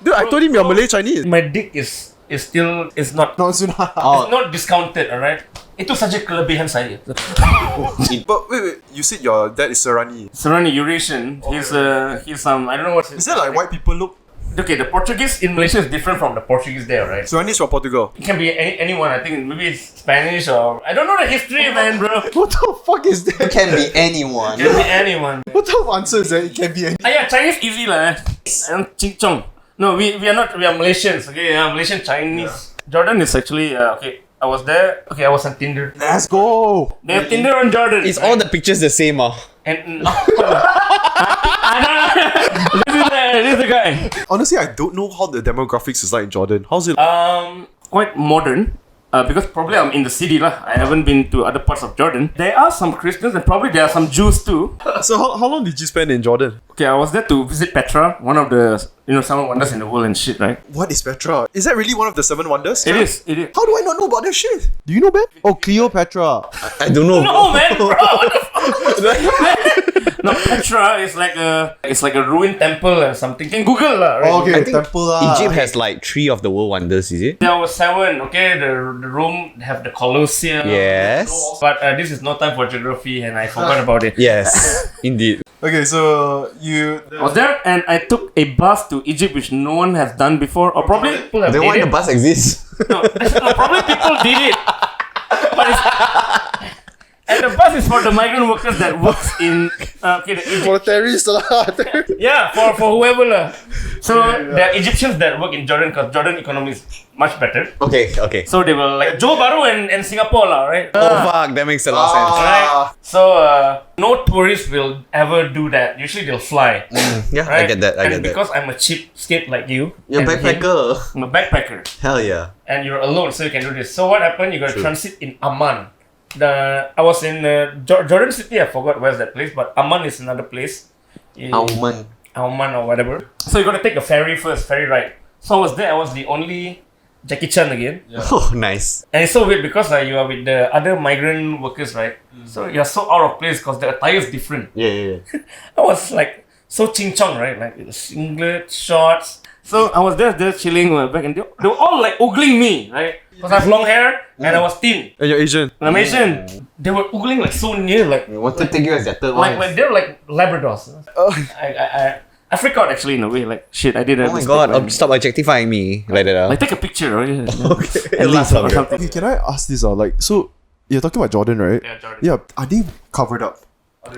Dude, I told him you're Malay Chinese. My dick is not No, it's not. it's not discounted, alright? Itu saja kelebihan saya. But wait, you said your dad is Serrani. Serrani Eurasian. He's I don't know what. Is that like white people look? Okay, the Portuguese in Malaysia is different from the Portuguese there, right? Serrani is from Portugal. It can be anyone. I think maybe it's Spanish or I don't know the history, man, bro. What the fuck is that? It can be anyone. It can be anyone. What type of answer is that? It can be any. Yeah, Chinese easy lah. And Ching Chong. No, we are not. We are Malaysians. Okay, Malaysian Chinese. Jordan is actually okay. I was there. Okay, I was on Tinder. Let's go. They have Tinder on Jordan. Is all the pictures the same? And this is the guy. Honestly, I don't know how the demographics is like in Jordan. How's it? Quite modern. Because probably I'm in the city lah. I haven't been to other parts of Jordan. There are some Christians and probably there are some Jews too. So how long did you spend in Jordan? Okay, I was there to visit Petra, one of the 7 wonders in the world and shit, right? What is Petra? Is that really one of the 7 wonders? It is. How do I not know about that shit? Do you know Ben? Oh, Cleopatra. I don't know. No man, bro. What the fuck? No, Petra is like a ruined temple or something. You can Google lah, right? Oh, okay, I think temple lah. Egypt has like 3 of the world wonders, is it? There were 7. Okay, the Rome have the Colosseum. Yes. But this is no time for geography, and I forgot about it. Yes, indeed. Okay, so you... I was there, and I took a bus to Egypt, which no one has done before, or probably people have Then did why it. the bus exists? No, probably people did it. But and the bus is for the migrant workers that works in the Egypt. For terrorists lah. Yeah, for whoever lah. So there are Egyptians that work in Jordan because Jordan economy is much better. Okay. So they were like Johor Bahru and Singapore lah, right? Oh fuck, that makes a lot of sense. Right. So no tourist will ever do that. Usually they'll fly. Yeah, Right? I get that. And because I'm a cheapskate like you, You're a and him, backpacker. I'm a backpacker, Hell yeah. and you're alone, so you can do this. So what happened? You got to transit in Amman. I was in Jordan City. I forgot where's that place, but Amman is another place. Almond. Amman or whatever. So you got to take a ferry ride. So I was there. I was the only Jackie Chan again. Oh, nice. And it's so weird because you are with the other migrant workers, right? So you're so out of place because the attire is different. Yeah. I was like so ching chong, right? Like with the singlet, shorts. So I was there chilling back, and they were all like ogling me, right? Because I have long hair and I was thin. And you're Asian. And I'm Asian. They were ogling like so near, like We want to take you as their third like wife. they're like Labradors. I freak out actually in a way. Like shit, I did a Oh my mistake, god, man. stop objectifying me like that. Like take a picture, right? Okay. And laugh or something. Okay, can I ask this? Like, so you're talking about Jordan, right? Yeah, Jordan. Yeah. Are they covered up?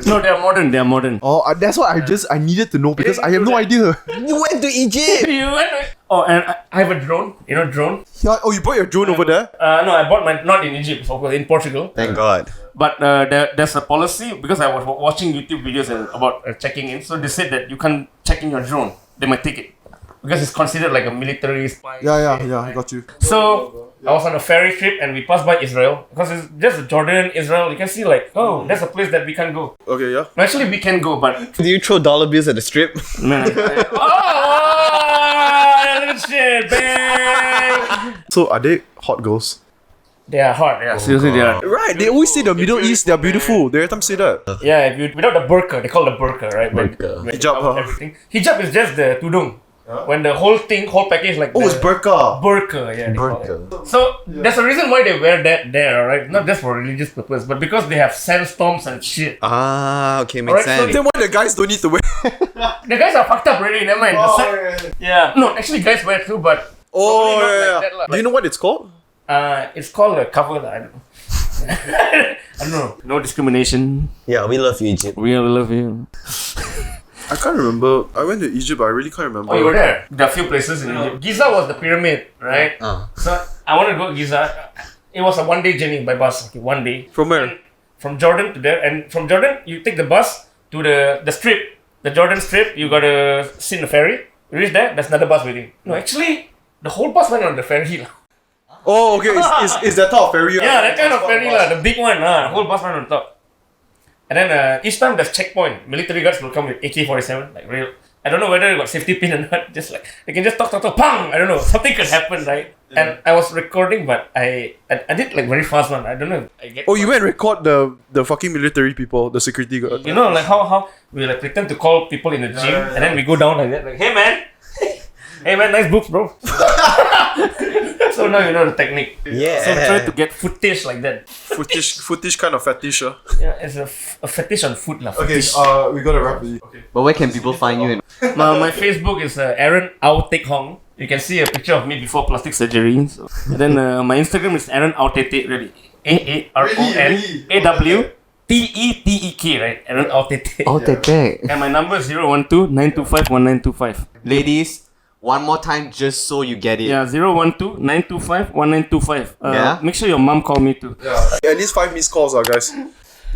No, they're modern. They're modern. Oh, that's what I needed to know because I have no idea. You went to Egypt! You went. Oh, and I have a drone. You know drone? Yeah, oh, you brought your drone over there? No, I bought mine not in Egypt, of course, in Portugal. Thank god. But there's a policy because I was watching YouTube videos about checking in. So they said that you can't check in your drone. They might take it because it's considered like a military spy. Yeah, I got you. So I was on a ferry trip and we passed by Israel because it's just Jordan, Israel. You can see like, oh, that's a place that we can go. Okay, yeah. Actually, we can go, but Do you throw dollar bills at the strip? man, shit, bang! So are they hot girls? They are hot. Yeah, seriously, they are. Right, they always say the Middle East, they're beautiful. They every time say that. Yeah, if you without the burqa, they call it the burqa, right? Burqa. When Hijab, huh? everything. Hijab is just the tudung. When the whole package like Oh, it's burqa. burqa, yeah. They call it. Burqa. So there's a reason why they wear that there, right? Not just for religious purpose, but because they have sandstorms and shit. Ah, okay, makes Alright, so sense. Then why the guys don't need to wear? The guys are fucked up already. Never mind. Yeah. No, actually, guys wear too, but Oh, probably not yeah. like that lah. Do you know what it's called? It's called a cover. I don't know. I don't know. No discrimination. Yeah, we love you, Egypt. We love you. I can't remember. I went to Egypt, but I really can't remember. Oh, you were there? There are a few places in Egypt. Giza was the pyramid, right? So I wanted to go to Giza. It was a one-day journey by bus. Okay, one day. From where? from Jordan to there, and from Jordan you take the bus to the strip, the Jordan strip. You gotta sit in the ferry. You reach there, there's another bus waiting. No, actually, the whole bus went on the ferry lah. Oh, okay. Is that type of ferry? Yeah, that kind of ferry lah, the big one lah. The whole bus went on top. And then each time there's checkpoint, military guards will come with AK-47, like real. I don't know whether they got safety pin or not. Just like they can just talk, pang! I don't know. Something could happen, right? Yeah. And I was recording, but I did like very fast one. I don't know. Oh, you went and record the fucking military people, the security guard. You know, like how we like pretend to call people in the gym, and then we go down like that, like, hey man, hey man, nice boobs, bro. So now you know the technique. Yeah. So try to get footage like that. Footage kind of fetish. Yeah, it's a fetish on foot lah. Okay, Fetish. we gotta wrap it. Okay. But where can people find you? My Facebook is Aaron Au Tek Hong. You can see a picture of me before plastic surgery. So. And then my Instagram is Aaron Au Tete, really. AARONAWTETEK, right? Aaron Au Tete. And my number is 012-925-1925. Ladies, one more time just so you get it. Yeah, 012-925-1925. Yeah. Make sure your mom call me too. Yeah. At least 5 missed calls, guys.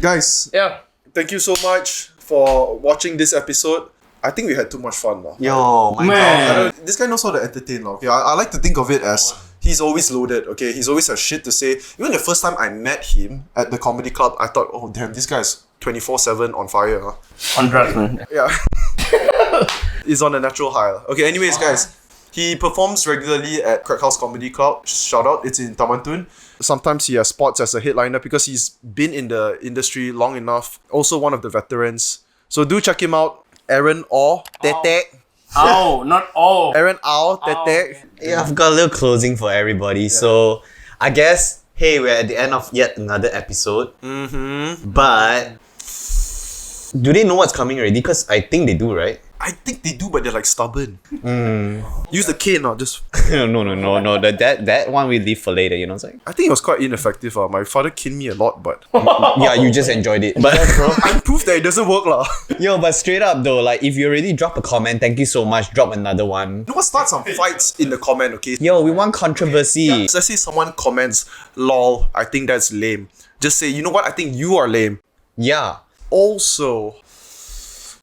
Guys, Yeah. thank you so much for watching this episode. I think we had too much fun. Yo, my Man. This guy knows how to entertain. Okay? I like to think of it as he's always loaded. Okay, he's always has shit to say. Even the first time I met him at the comedy club, I thought, oh damn, this guy's 24/7 on fire. Huh? On drugs, man. Yeah. He's on a natural high. Okay, anyways, guys. He performs regularly at Crack House Comedy Club. Shout out, it's in Taman Tun. Sometimes he has spots as a headliner because he's been in the industry long enough. Also one of the veterans. So do check him out. Aaron Au Tete. Ow, not all. Aaron Au Tete. Yeah, I've got a little closing for everybody. So I guess, hey, we're at the end of yet another episode. Mm-hmm. But do they know what's coming already? Because I think they do, right? I think they do, but they're like stubborn. Use the cane or just... No. That one we leave for later, you know what I'm saying? I think it was quite ineffective. My father caned me a lot, but... Yeah, you just enjoyed it. But I proved that it doesn't work lah. yo, but straight up though, like if you already drop a comment, thank you so much. Drop another one. You know what? Start some fights in the comment, okay? Yo, we want controversy. Let's say someone comments, lol, I think that's lame. Just say, you know what? I think you are lame. Yeah. Also,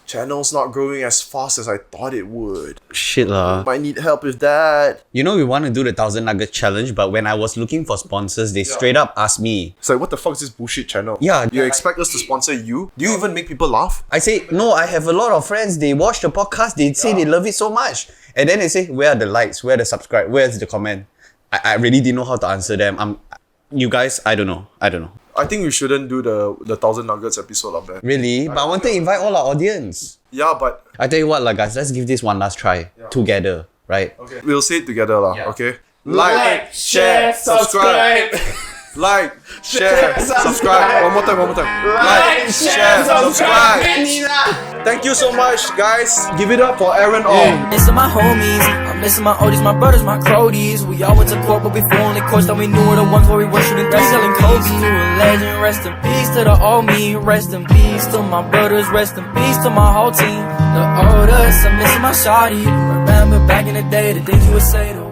channel's not growing as fast as I thought it would. Shit lah. Might need help with that. You know we want to do the 1,000 Nugget challenge, but when I was looking for sponsors, they straight up asked me. It's like, what the fuck is this bullshit channel? Yeah. You expect us to sponsor you? Do you even make people laugh? I say, no, I have a lot of friends, they watch the podcast, they say they love it so much. And then they say, where are the likes? Where are the subscribe? Where's the comment? I really didn't know how to answer them. You guys, I don't know. I think we shouldn't do the 1,000 Nuggets episode of that. Really? But I want to invite all our audience. Yeah, but... I tell you what lah guys, let's give this one last try. Together, right? Okay. We'll say it together lah, okay? Like, share, subscribe. Like, share, subscribe. One more time. Like, share, subscribe. Thank you so much, guys. Give it up for Aaron Au. Missing my homies, I'm missing my oldies, my brothers, my cronies. We all went to court, but before only courts that we knew were the ones where we were shooting three, selling Kobe. To a legend, rest in peace to the old me, rest in peace to my brothers, rest in peace to my whole team. The old us, I'm missing my shawty. Remember back in the day, the things you would say to